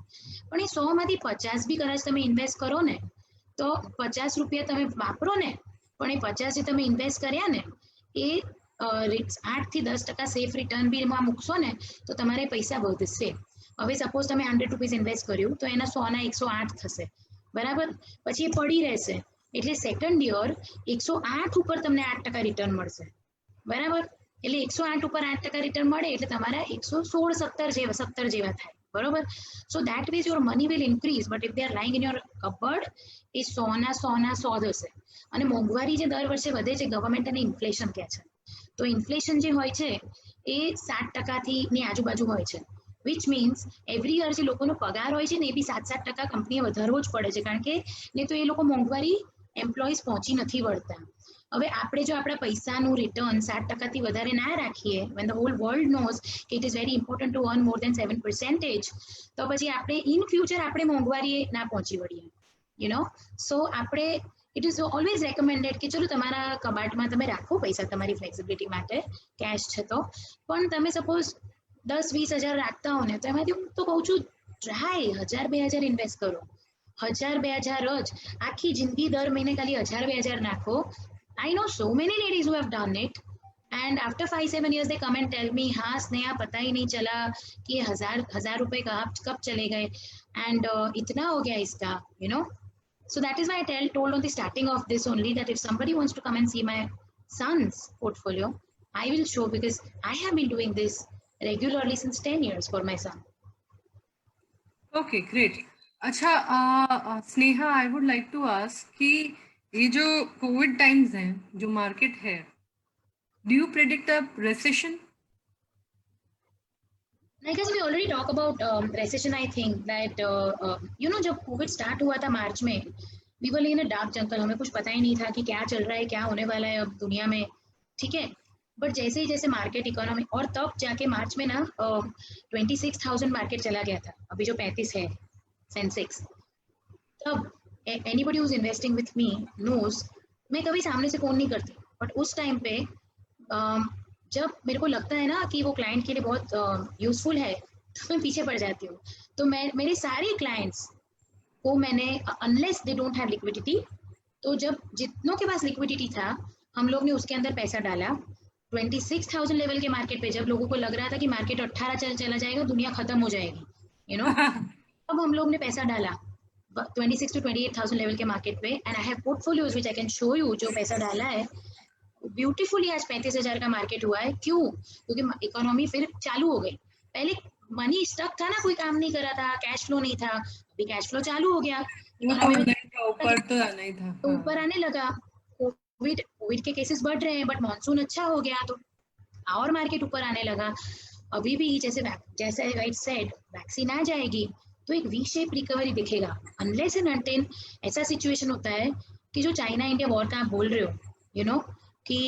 પણ એ 100 માંથી 50 બી કદાચ તમે ઇન્વેસ્ટ કરો ને તો 50 રૂપિયા તમે વાપરો ને, પણ એ 50 જે તમે ઇન્વેસ્ટ કર્યા ને એ 8 થી 10% સેફ રિટર્ન બી એમાં મૂકશો ને તો તમારે પૈસા વધશે। હવે સપોઝ તમે 100 રૂપીસ ઇન્વેસ્ટ કર્યું તો એના 100 ના 108 થશે, બરાબર? પછી એ પડી રહેશે એટલે સેકન્ડ યર 108 ઉપર તમને 8% રિટર્ન મળશે, બરાબર? એટલે 108 ઉપર 8% રિટર્ન મળે એટલે તમારા 116 જેવા થાય, બરોબર? So that means your money will increase, but if they are lying in your cupboard એ 100 ના 100 થશે। અને મોંઘવારી જે દર વર્ષે વધે છે ગવર્મેન્ટ અને ઇન્ફ્લેશન કહે છે, તો ઇન્ફ્લેશન જે હોય છે એ 7% થી ની આજુબાજુ હોય છે, વિચ મીન્સ એવરી યર જે લોકોનો પગાર હોય છે ને એ બી 7-7% કંપનીએ વધારવો જ પડે છે, કારણ કે નહીં તો એ લોકો મોંઘવારી એમ્પ્લોઈઝ પહોંચી નથી વળતા। હવે આપણે જો આપણા પૈસાનું રિટર્ન 7% થી વધારે ના રાખીએ, when the whole world knows કે it is very important to earn more than 7%, તો પછી આપણે ઇન ફ્યુચર આપણે મોંઘવારીએ ના પહોંચી વળીએ, you know। so આપણે it is always recommended કે ચલો તમારા કબાટમાં તમે રાખો પૈસા તમારી ફ્લેક્સિબિલિટી માટે, કેશ છે તો, પણ તમે સપોઝ 10-20 હજાર રાખતા હો ને તો એમાંથી હું તો કહું છું ટ્રાય 1000-2000 ઇન્વેસ્ટ કરો, 1000-2000 જ આખી જિંદગી દર મહિને ખાલી 1000-2000 નાખો। I know so many ladies who have done it and after 5-7 years they come and tell me हाँ स्नेहा पता ही नहीं चला कि 1000 रुपए कब चले गए and इतना हो गया इसका, you know। So that is why I told on the starting of this only that if somebody wants to come and see my son's portfolio, I will show, because I have been doing this regularly since 10 years for my son. Okay, great. अच्छा Sneha, I would like to ask कि ये जो Covid times हैं, जो market है, do you predict a recession? I guess we already talk about recession. I think that you know जब Covid start हुआ था मार्च में, we were in a dark jungle, हमें कुछ पता ही नहीं था कि क्या चल रहा है, क्या होने वाला है अब दुनिया में, ठीक है। बट जैसे ही जैसे मार्केट इकोनॉमी, और तब जाके मार्च में ना 26,000 मार्केट चला गया था, अभी जो 35 है सेंसेक्स, तब anybody who is investing with me knows मैं कभी सामने से फोन नहीं करती, बट उस टाइम पे जब मेरे को लगता है ना कि वो क्लाइंट के लिए बहुत यूजफुल है तो मैं पीछे पड़ जाती हूँ। तो मैं मेरे सारे क्लाइंट्स को मैंने unless they don't have liquidity, तो जब जितनों के पास लिक्विडिटी था हम लोग ने उसके अंदर पैसा डाला। 26,000 लेवल के मार्केट पे जब लोगों को लग रहा था कि मार्केट 18 चला जाएगा, दुनिया खत्म हो जाएगी, यू नो, अब हम लोग ने पैसा डाला 26 to 28,000 लेवल के मार्केट पे, and I have portfolios which I can show you. जो पैसा डाला है ब्यूटीफुली आज 35,000 का मार्केट हुआ है। क्यों? क्योंकि इकोनॉमी फिर चालू हो गई। पहले मनी स्टक था ना, कोई काम नहीं कर रहा था, कैश फ्लो नहीं था, अभी कैश फ्लो चालू हो गया, ऊपर तो आना ही था, तो ऊपर आने लगा। कोविड कोविड के केसेस बढ़ रहे हैं, बट मॉनसून अच्छा हो गया तो और मार्केट ऊपर आने लगा। अभी भी जैसे आई सेड, वैक्सीन आ जाएगी तो एक वी शेप रिकवरी दिखेगा, अनलेस एंड अनटिल ऐसा सिचुएशन होता है कि जो चाइना इंडिया वॉर का आप बोल रहे हो, यू नो कि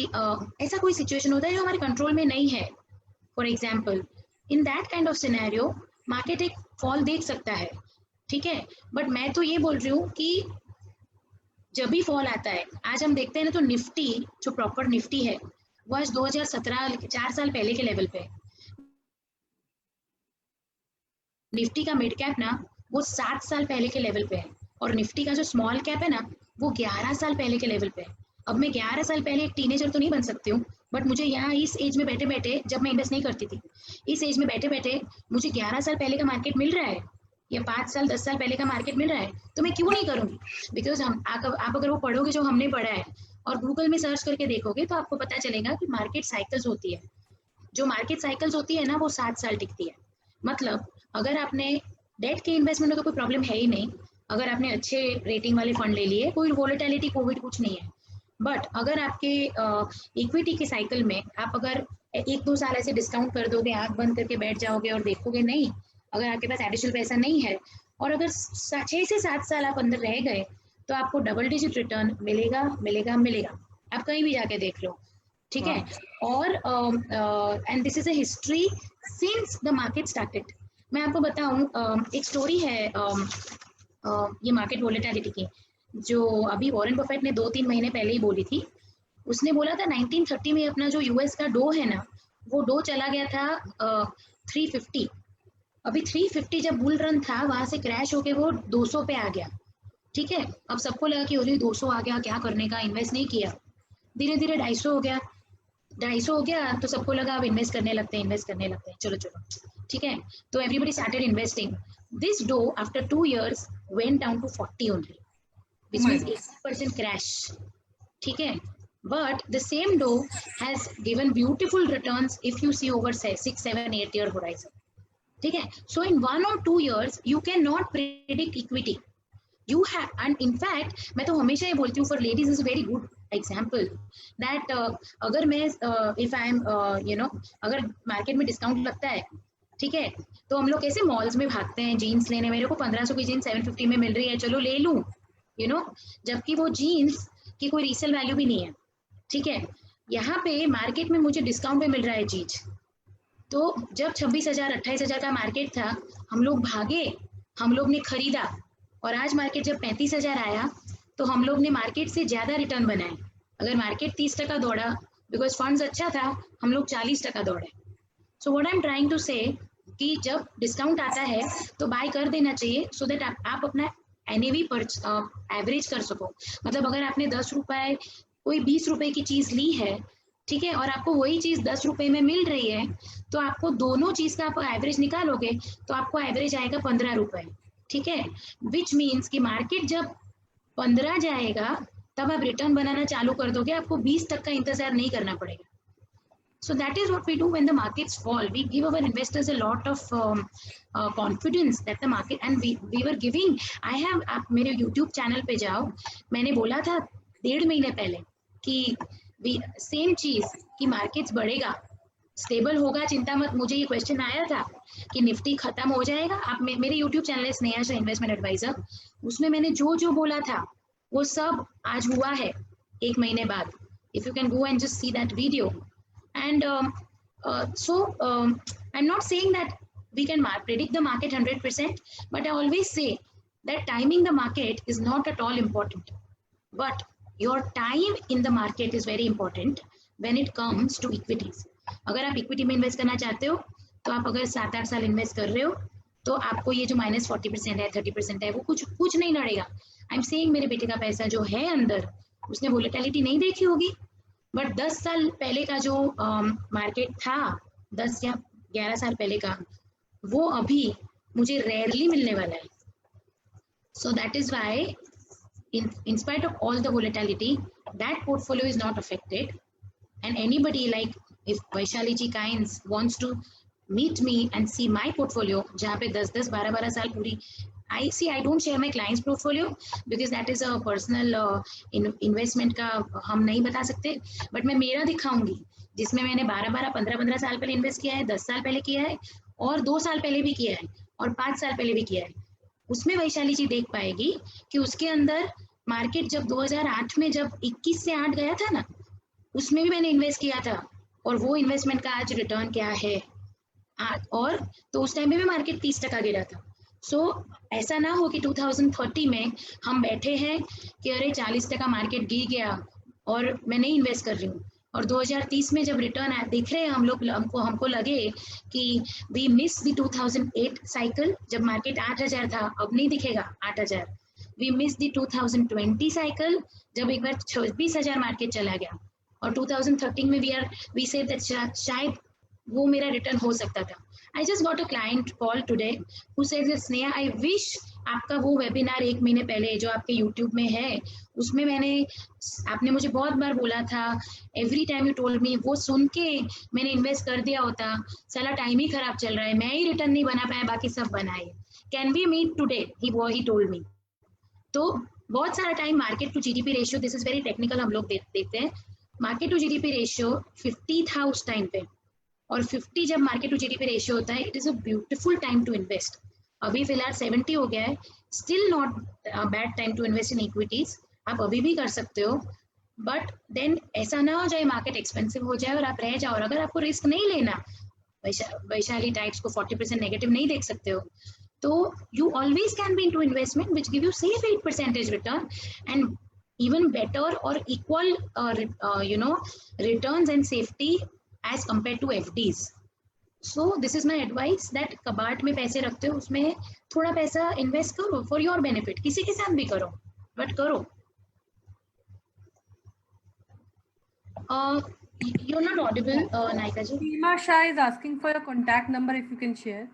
ऐसा कोई सिचुएशन होता है जो हमारे कंट्रोल में नहीं है। For example, in that kind of scenario market एक फॉल देख सकता है, ठीक है। बट मैं तो ये बोल रही हूँ कि जब भी फॉल आता है, आज हम देखते हैं ना, तो निफ्टी जो प्रॉपर निफ्टी है वो आज 2017 4 साल पहले के लेवल पे, निफ्टी का मिड कैप ना वो 7 साल पहले के लेवल पे है, और निफ्टी का जो स्मॉल कैप है ना वो 11 साल पहले के लेवल पे है। अब मैं 11 साल पहले एक टीनेजर तो नहीं बन सकती हूँ, बट मुझे यहाँ इस एज में बैठे बैठे, जब मैं इन्वेस्ट नहीं करती थी, इस एज में बैठे बैठे मुझे 11 साल पहले का मार्केट मिल रहा है या 5 साल 10 साल पहले का मार्केट मिल रहा है, तो मैं क्यों नहीं करूँगी? बिकॉज आप अगर वो पढ़ोगे जो हमने पढ़ा है और गूगल में सर्च करके देखोगे तो आपको पता चलेगा कि मार्केट साइकिल्स होती है। जो मार्केट साइकिल्स होती है ना वो 7 साल टिकती है। मतलब अगर आपने डेट के इन्वेस्टमेंट में तो कोई प्रॉब्लम है ही नहीं, अगर आपने अच्छे रेटिंग वाले फंड ले लिए, कोई वोलेटिलिटी कोविड कुछ नहीं है। बट अगर आपके इक्विटी के साइकिल में आप अगर 1-2 साल ऐसे डिस्काउंट कर दोगे, आंख बंद करके बैठ जाओगे और देखोगे नहीं, अगर आपके पास एडिशनल पैसा नहीं है और अगर 6 से 7 साल आप अंदर रह गए तो आपको डबल डिजिट रिटर्न मिलेगा मिलेगा मिलेगा। आप कहीं भी जाके देख लो, ठीक है। और and this is a history since the market started. मैं आपको बताऊं, एक स्टोरी है ये मार्केट वोलेटिलिटी की, जो अभी वॉरेन बफेट ने 2-3 महीने पहले ही बोली थी। उसने बोला था 1930 में अपना जो यूएस का डो है ना, वो डो चला गया था 350। अभी 350 जब बुल रन था वहां से क्रैश होके वो 200 पे आ गया, ठीक है। अब सबको लगा कि अरे 200 आ गया, क्या करने का, इन्वेस्ट नहीं किया। धीरे धीरे 250 हो गया, 250 हो गया तो सबको लगा अब इन्वेस्ट करने लगते हैं, चलो चलो, ठीक है। तो everybody started investing. This though after 2 years went down to 40 only, which means 80% crash, ठीक है। But the same dough has given beautiful returns if you see over say 6, 7, 8 year horizon, ठीक है। So in 1 or 2 years you cannot predict equity. You have, and in fact मैं तो हमेशा ये बोलती हूँ, for ladies is a very good example that अगर मैं if I am अगर मार्केट में डिस्काउंट लगता है, ठीक है, तो हम लोग कैसे मॉल्स में भागते हैं जीन्स लेने, मेरे को 1500 की जीन्स 750 में मिल रही है, चलो ले लूं, जबकि वो जीन्स की कोई रीसेल वैल्यू भी नहीं है, ठीक है। यहाँ पे मार्केट में मुझे डिस्काउंट पे मिल रहा है चीज, तो जब 26,000 28,000 का मार्केट था, हम लोग भागे, हम लोग ने खरीदा, और आज मार्केट जब 35,000 आया तो हम लोग ने मार्केट से ज्यादा रिटर्न बनाए। अगर मार्केट 30% दौड़ा बिकॉज फंड्स अच्छा था, हम लोग 40% दौड़े। So what I am trying to say कि जब डिस्काउंट आता है तो बाय कर देना चाहिए, सो दैट आप अपना एनएवी पर एवरेज कर सको। मतलब अगर आपने 10 रुपए कोई 20 रुपए की चीज ली है, ठीक है, और आपको वही चीज 10 रुपए में मिल रही है, तो आपको दोनों चीज का आप एवरेज निकालोगे तो आपको एवरेज आएगा 15 रुपए, ठीक है। विच मीन्स कि मार्केट जब 15 जाएगा तब आप रिटर्न बनाना चालू कर दोगे, आपको 20 तक का इंतजार नहीं करना पड़ेगा। So that is what we do when the markets fall. We give our investors a lot of confidence that the market, and we were giving. I have, आप मेरे YouTube चैनल पे जाओ, मैंने बोला था 1.5 महीने पहले कि सेम चीज कि मार्केट्स बढ़ेगा, स्टेबल होगा, चिंता मत। मुझे ये क्वेश्चन आया था कि निफ्टी खत्म हो जाएगा। आप मेरे YouTube चैनल है स्नेहा शाह इन्वेस्टमेंट एडवाइजर, उसमें मैंने जो बोला था वो सब आज हुआ है 1 महीने बाद। If you can go and just see that video. And I'm not saying that we can predict the market 100%, but I always say that timing the market is not at all important. But your time in the market is very important when it comes to equities. अगर आप equity में invest करना चाहते हो तो आप अगर 7-8 साल इन्वेस्ट कर रहे हो तो आपको ये जो -40% है 30% है वो कुछ नहीं लड़ेगा। आई एम सेइंग मेरे बेटे का पैसा जो है अंदर, उसने वोलेटिलिटी नहीं देखी होगी, बट 10 साल पहले का जो मार्केट था, 10 या 11 साल पहले का, वो अभी मुझे रेयरली मिलने वाला है। So that is why in spite of all the volatility, that portfolio is not affected. And anybody, like if Vaishali ji Kynes wants to meet me and see my portfolio, जहाँ पे 10-10 12-12 साल पूरी I don't share my client's portfolio because that is a personal investment का हम नहीं बता सकते, but मैं मेरा दिखाऊंगी जिसमें मैंने 12-12, 15-15 साल पहले इन्वेस्ट किया है, 10 साल पहले किया है, और 2 साल पहले भी किया है, और 5 साल पहले भी किया है। उसमें वैशाली जी देख पाएगी कि उसके अंदर मार्केट जब 2008 में जब 21 से 8 गया था ना, उसमें भी मैंने इन्वेस्ट किया था, और वो इन्वेस्टमेंट का आज रिटर्न क्या है। और तो उस टाइम में भी मार्केट 30% गिरा था। सो ऐसा ना हो कि 2030 में हम बैठे हैं कि अरे 40% मार्केट गिर गया और मैं नहीं इन्वेस्ट कर रही हूँ, और 2030 में जब रिटर्न दिख रहे हैं हम लोग, हमको लगे कि वी मिस द 2008 साइकिल जब मार्केट 8000 था, अब नहीं दिखेगा 8000। वी मिस द 2020 साइकिल जब एक बार 26,000 मार्केट चला गया, और 2013 में वी से दैट शायद वो मेरा रिटर्न हो सकता था। I just got a client call today who said Sneha I wish आपका वो वेबिनार 1 महीने पहले जो आपके यूट्यूब में है, उसमें आपने मुझे बहुत बार बोला था, every time you told me, वो सुन के मैंने इन्वेस्ट कर दिया होता, साला टाइम ही खराब चल रहा है, मैं ही रिटर्न नहीं बना पाया, बाकी सब बनाए, can we meet today, he told me. तो बहुत सारा time market to GDP ratio, this is very technical, हम लोग देखते हैं, मार्केट टू जीडीपी रेशियो 50 था उस टाइम पे, और 50 जब मार्केट टू जीडीपी रेशियो होता है, it is a beautiful time to invest. अभी फिलहाल 70 हो गया है, still not bad time to invest in equities, आप अभी भी कर सकते हो, बट देन ऐसा ना हो जाए मार्केट एक्सपेंसिव हो जाए और आप रह जाओ, और अगर आपको रिस्क नहीं लेना, वैशाली टाइप्स को 40% नेगेटिव नहीं देख सकते हो, तो you always can be into investment which give you safe 8% return and even better or equal returns and safety as compared to FDs. So this is my advice that कबाट में पैसे रखते हो उसमें थोड़ा पैसा इन्वेस्ट करो for your benefit, किसी के साथ भी करो but करो। You're not audible, Naika ji. Seema Shah is asking for your contact number if you can share.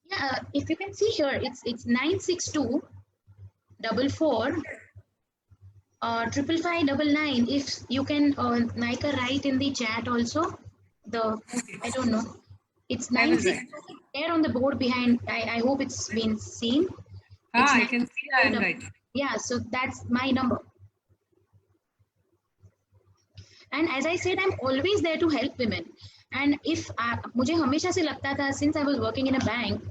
Yeah, if you can see here, it's 962 44 55599. If you can, Naika, write in the chat also. I don't know. It's I will 962 there on the board behind. I hope it's been seen. I can see I am right. Yeah, so that's my number. And as I said, I'm always there to help women. And if मुझे हमेशा से लगता था, since I was working in a bank,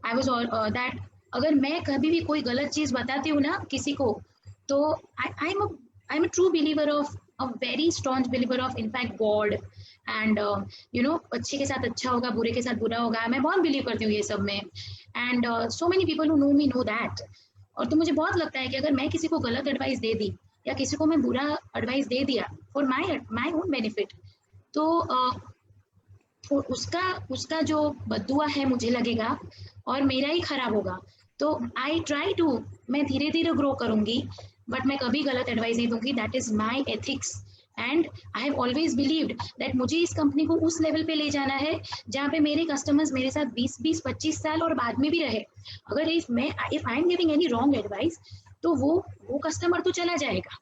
I was that अगर मैं कभी भी कोई गलत चीज बताती हूँ ना किसी को, तो I'm a true believer of a very staunch believer of in fact God and अच्छे के साथ अच्छा होगा, बुरे के साथ बुरा होगा, मैं बहुत बिलीव करती हूँ ये सब में, and so many people who know me know that। और तो मुझे बहुत लगता है कि अगर मैं किसी को गलत एडवाइस दे दी या किसी को मैं बुरा एडवाइस दे दिया फॉर माय ओन बेनिफिट, तो उसका जो बद्दुआ है मुझे लगेगा और मेरा ही खराब होगा। तो आई ट्राई टू, मैं धीरे धीरे ग्रो करूंगी, बट मैं कभी गलत एडवाइस नहीं दूंगी, that is my ethics. And I have always believed that मुझे इस कंपनी को उस लेवल पे ले जाना है जहाँ पे मेरे कस्टमर्स मेरे साथ 20-25 साल और बाद में भी रहे। अगर if I am giving any wrong advice, तो वो कस्टमर तो चला जाएगा,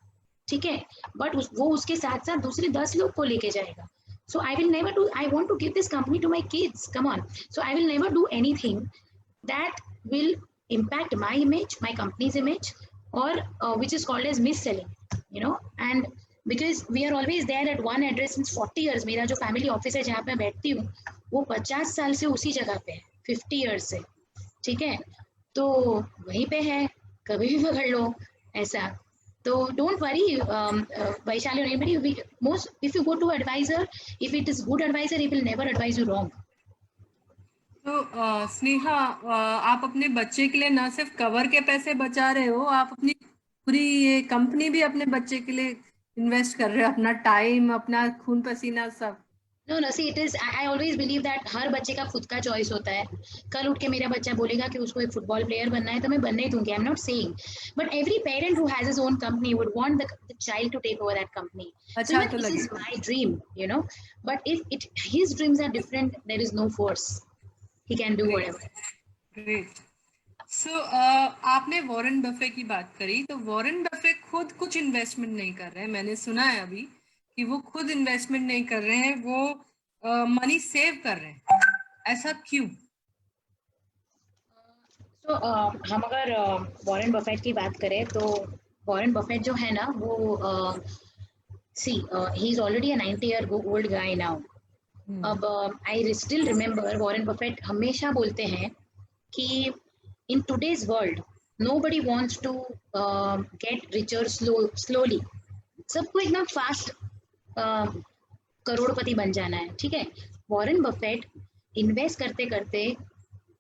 ठीक है, बट वो उसके साथ साथ दूसरे 10 लोग को लेके जाएगा। So I will never do, I want to give this company to my kids, come on. So I will never do anything that will impact my image, my company's image, or which is called as mis-selling, and because we are always there at one address since 40 years, मेरा जो family office है जहाँ पे बैठती हूँ वो 50 साल से उसी जगह पे है, 50 years से, ठीक है, तो वहीं पे है, कभी भी पकड़ लो ऐसा। So don't worry, Vaishali or anybody, if you go to advisor, if it is good advisor, he will never advise you wrong. तो स्नेहा, आप अपने बच्चे के लिए ना सिर्फ कवर के पैसे बचा रहे हो, आप अपनी पूरी ये कंपनी भी अपने बच्चे के लिए इन्वेस्ट कर रहे हो, अपना टाइम, अपना खून पसीना सब। No, see, it is, I always believe that हर बच्चे का खुद का चॉइस होता है। कल उठ के मेरा बच्चा बोलेगा कि उसको एक फुटबॉल प्लेयर बनना है तो मैं बनने दूंगी, I'm not saying, but every parent who has his own company would want the child to take over that company. अच्छा, So तो this is my dream, but if his dreams are different, there is no force, he can do whatever. Great. So आपने Warren Buffett की बात करी, तो Warren Buffett खुद कुछ investment नहीं कर रहे हैं, मैंने सुना है अभी कि वो खुद इन्वेस्टमेंट नहीं कर रहे हैं, वो मनी सेव कर रहे हैं, ऐसा क्यों? तो हम अगर वॉरेन बफेट की बात करें तो वॉरेन बफेट जो है ना वो see he is already a 90 year old guy now. अब I still remember Warren Buffett हमेशा बोलते हैं कि in today's world nobody wants to get richer slowly. सबको एकदम फास्ट करोड़पति बन जाना है, ठीक है. वॉरेन बफेट इन्वेस्ट करते करते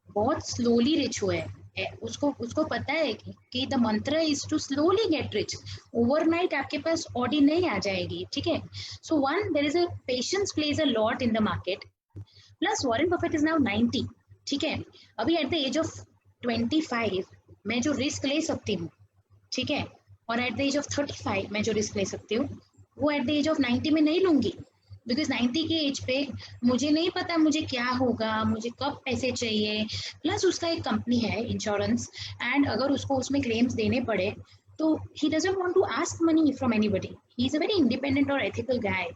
बहुत स्लोली रिच हुए हैं. उसको उसको पता है कि the mantra is to slowly get rich. Overnight आपके पास ऑडी नहीं आ जाएगी, ठीक है. So one there is a patience plays a lot in the market. Plus Warren Buffett is now 90, ठीक है. अभी एट द एज ऑफ 25 मैं जो रिस्क ले सकती हूँ, ठीक है, और एट द एज ऑफ 35 मैं जो रिस्क ले सकती हूँ वो एट द एज ऑफ 90 में नहीं लूंगी. बिकॉज 90 के एज पे मुझे नहीं पता मुझे क्या होगा, मुझे कब पैसे चाहिए. प्लस उसका एक कंपनी है इंश्योरेंस, एंड अगर उसको उसमें क्लेम्स देने पड़े तो he doesn't want to ask money from anybody. He is a very independent और एथिकल गाय.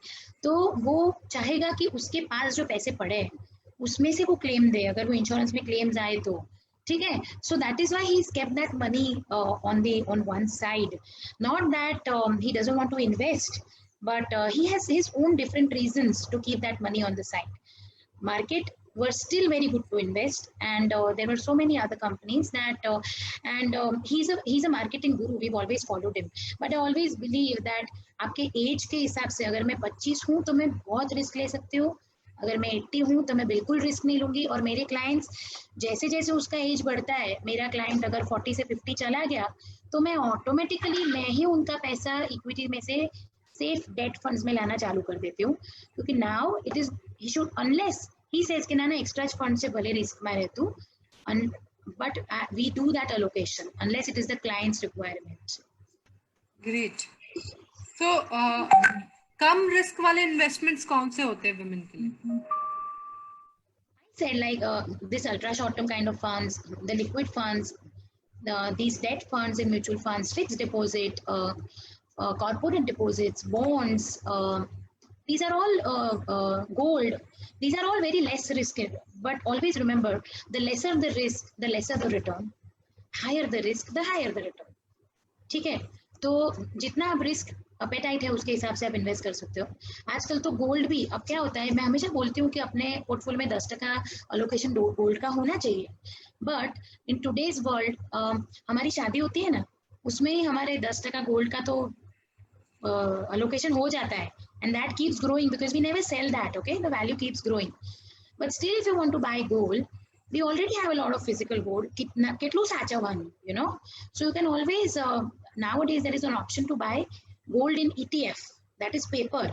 तो वो चाहेगा कि उसके पास जो पैसे पड़े उसमें से वो क्लेम दे अगर वो इंश्योरेंस में क्लेम्स आए तो, ठीक है. So that is why he has kept that money on one side. Not that he doesn't want to invest, but he has his own different reasons to keep that money on the side. Market were still very good to invest, and there were so many other companies that and he's a marketing guru. We've always followed him, but I always believe that आपके as के हिसाब से अगर मैं 25 हूँ तो मैं बहुत रिस्क ले सकती हूँ, अगर मैं 80 हूँ तो मैं बिल्कुल रिस्क नहीं लूंगी. और मेरे क्लाइंट्स जैसे जैसे उसका एज बढ़ता है, मेरा क्लाइंट अगर 40 से 50 चला गया तो मैं ऑटोमेटिकली मैं ही उनका पैसा इक्विटी में से सेफ डेट फंड्स में लाना चालू कर देती हूँ. क्योंकि now it is he should unless he says कि ना एक्स्ट्रा फंड से भले रिस्क में रहती हूँ, but we do that allocation unless it is the client's requirement. Great. So come risk वाले इन्वेस्टमेंट्स कौन से होते हैं विमेन के लिए? Said like this ultra short term kind of funds, the liquid funds, these debt funds and mutual funds, fixed deposit, corporate deposits, bonds, these are all gold. These are all very less risky, but always remember the lesser the risk the lesser the return. Higher the risk the higher the return, ठीक है. तो जितना आप risk appetite है उसके हिसाब से आप इन्वेस्ट कर सकते हो. आजकल तो गोल्ड भी, अब क्या होता है, मैं हमेशा बोलती हूँ कि अपने पोर्टफोलियो में 10% अलोकेशन गोल्ड का होना चाहिए. बट इन टुडेज वर्ल्ड हमारी शादी होती है ना, उसमें ही हमारे 10% गोल्ड का तो अलोकेशन हो जाता है, and that keeps growing because we never sell that. Okay, the value keeps growing. But still, if you want to buy gold, we already have a lot of physical gold. Kitlu sacha one, you know. So you can always nowadays there is an option to buy gold in ETF. That is paper.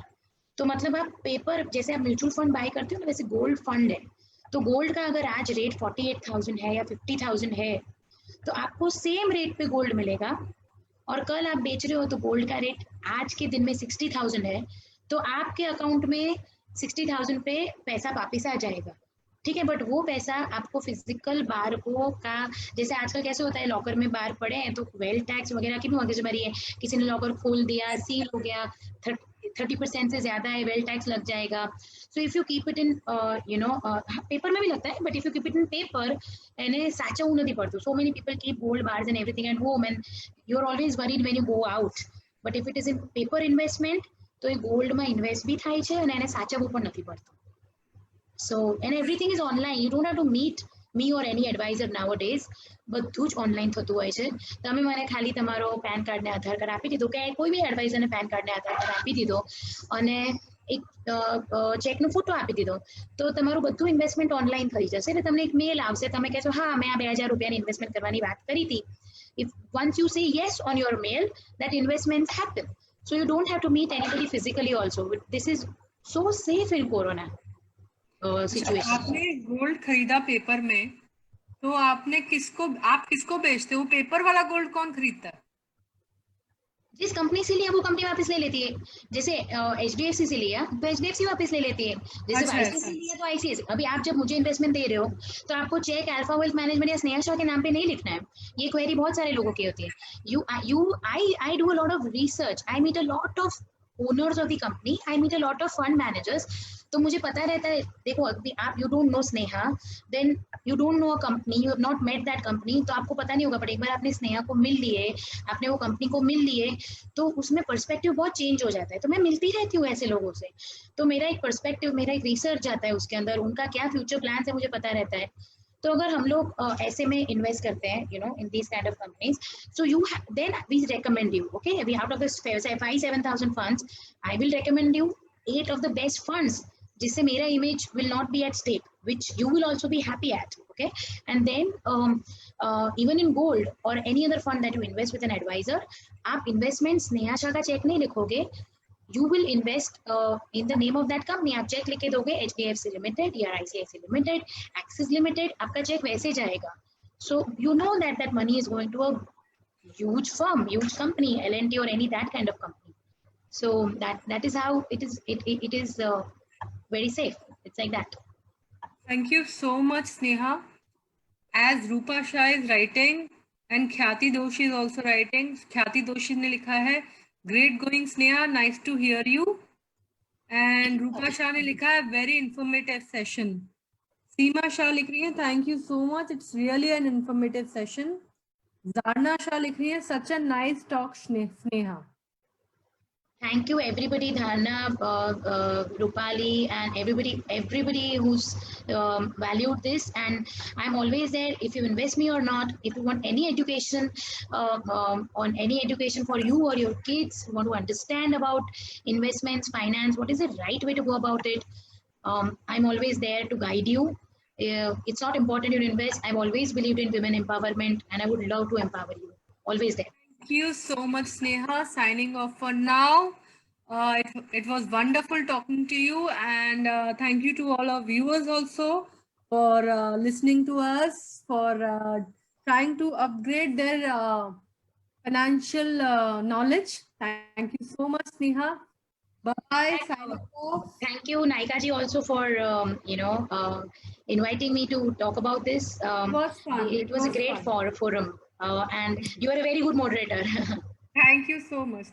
तो मतलब आप paper जैसे आप mutual fund bye करते हो ना, वैसे gold fund है. तो गोल्ड का अगर आज रेट 48,000 है या 50,000 है तो आपको सेम रेट पे गोल्ड मिलेगा. और कल आप बेच रहे हो तो गोल्ड का रेट आज के दिन में 60,000 है, तो आपके अकाउंट में 60,000 पे पैसा वापिस आ जाएगा, ठीक है. बट वो पैसा आपको फिजिकल बार को का, जैसे आजकल कैसे होता है लॉकर में बार पड़े हैं तो वेल्थ टैक्स वगैरह की भी मगजमारी है. किसी ने लॉकर खोल दिया, सील हो गया, 30% से ज्यादा है, वेल्थ टैक्स लग जाएगा. So if you keep it in paper में भी लगता है, but if you keep it in paper એને સાચવવું નથી પડતું. So many people keep gold bars and everything at home and you're always worried when you go out. But if it is in paper investment તો એ ગોલ્ડમાં invest બી થાય છે અને એને સાચવવું પણ નથી પડતું. So and everything is online. You don't have to meet me or any advisor nowadays. બધું જ ઓનલાઈન થતું હોય છે. તમે મને ખાલી તમારો પેન કાર્ડ ને આધાર કાર્ડ આપી દીધો, કે કોઈ બી એડવાઇઝરને પેન કાર્ડ ને આધાર કાર્ડ આપી દીધો અને એક ચેકનો ફોટો આપી દીધો તો તમારું બધું ઇન્વેસ્ટમેન્ટ ઓનલાઈન થઈ જશે. એટલે તમને એક મેલ આવશે, તમે કહેશો હા મેં આ 2,000 રૂપિયાની ઇન્વેસ્ટમેન્ટ કરવાની વાત કરી હતી. If once you say yes on your mail, that investments happen. So you don't have to meet anybody physically also. This is so safe in corona situation. आपने गोल्ड खरीदा पेपर में, तो आप किसको बेचते हो? पेपर वाला गोल्ड कौन खरीदता है? जिस कंपनी से लिया वो कंपनी वापस ले लेती है. जैसे HDFC से लिया तो HDFC वापस ले लेती है. जैसे ICICI लिया तो ICICI. अभी आप जब मुझे इन्वेस्टमेंट दे रहे हो तो आपको चेक अल्फा वेल्थ मैनेजमेंट या स्नेहा शाह के नाम पे नहीं लिखना है. ये क्वेरी बहुत सारे लोगों की होती है. I do a lot of research. I meet a lot of owners of the company, I meet a lot of fund managers. तो मुझे पता रहता है, देखो अभी आप you don't know Sneha, then you don't know a company, you have not met that company, तो आपको पता नहीं होगा, पर एक बार आपने स्नेहा को मिल लिए, आपने वो कंपनी को मिल लिए, तो उसमें पर्सपेक्टिव बहुत चेंज हो जाता है. तो मैं मिलती रहती हूँ ऐसे लोगों से, तो मेरा एक पर्सपेक्टिव, मेरा एक रिसर्च आता है उसके अंदर, उनका क्या फ्यूचर प्लान है मुझे पता रहता है. तो अगर हम लोग ऐसे में इन्वेस्ट करते हैं, you know, in this kind of companies, so you then we recommend you, okay, we out of this 5-7,000 funds, I will recommend you 8 of the best funds जिससे मेरा image will not be at stake, which you will also be happy at, okay. And then even in gold or any other fund that you invest with an advisor, आप investment Sneha Shah का check नहीं लिखोगे, you will invest in the name of that company. आप check लिख के दोगे HDFC Limited या ICICI Limited, Axis Limited, आपका चेक वैसे जाएगा. So you know that that money is going to a huge firm, huge company, L&T or any that kind of company. So that is how it is. It is very safe. It's like that. Thank you so much, Sneha. As Rupa Shah is writing and Khyati Doshi is also writing, Khyati Doshi ने लिखा है, great going Sneha, nice to hear you. And Rupa Shah ने लिखा है, very informative session. Seema Shah लिख रही है, thank you so much, it's really an informative session. Zarna Shah लिख रही है, such a nice talk Sneha. Thank you everybody, Dharna, Rupali, and everybody who's valued this. And I'm always there if you invest me or not. If you want any education on any education for you or your kids, you want to understand about investments, finance, what is the right way to go about it, I'm always there to guide you. It's not important you invest. I've always believed in women empowerment, and I would love to empower you. Always there. Thank you so much, Sneha. Signing off for now. It was wonderful talking to you, and thank you to all our viewers also for listening to us, for trying to upgrade their financial knowledge. Thank you so much, Sneha. Bye. Signing off. Thank you, Naika ji, also for inviting me to talk about this. It was fun. It was a great fun. forum, and you are a very good moderator. Thank you so much.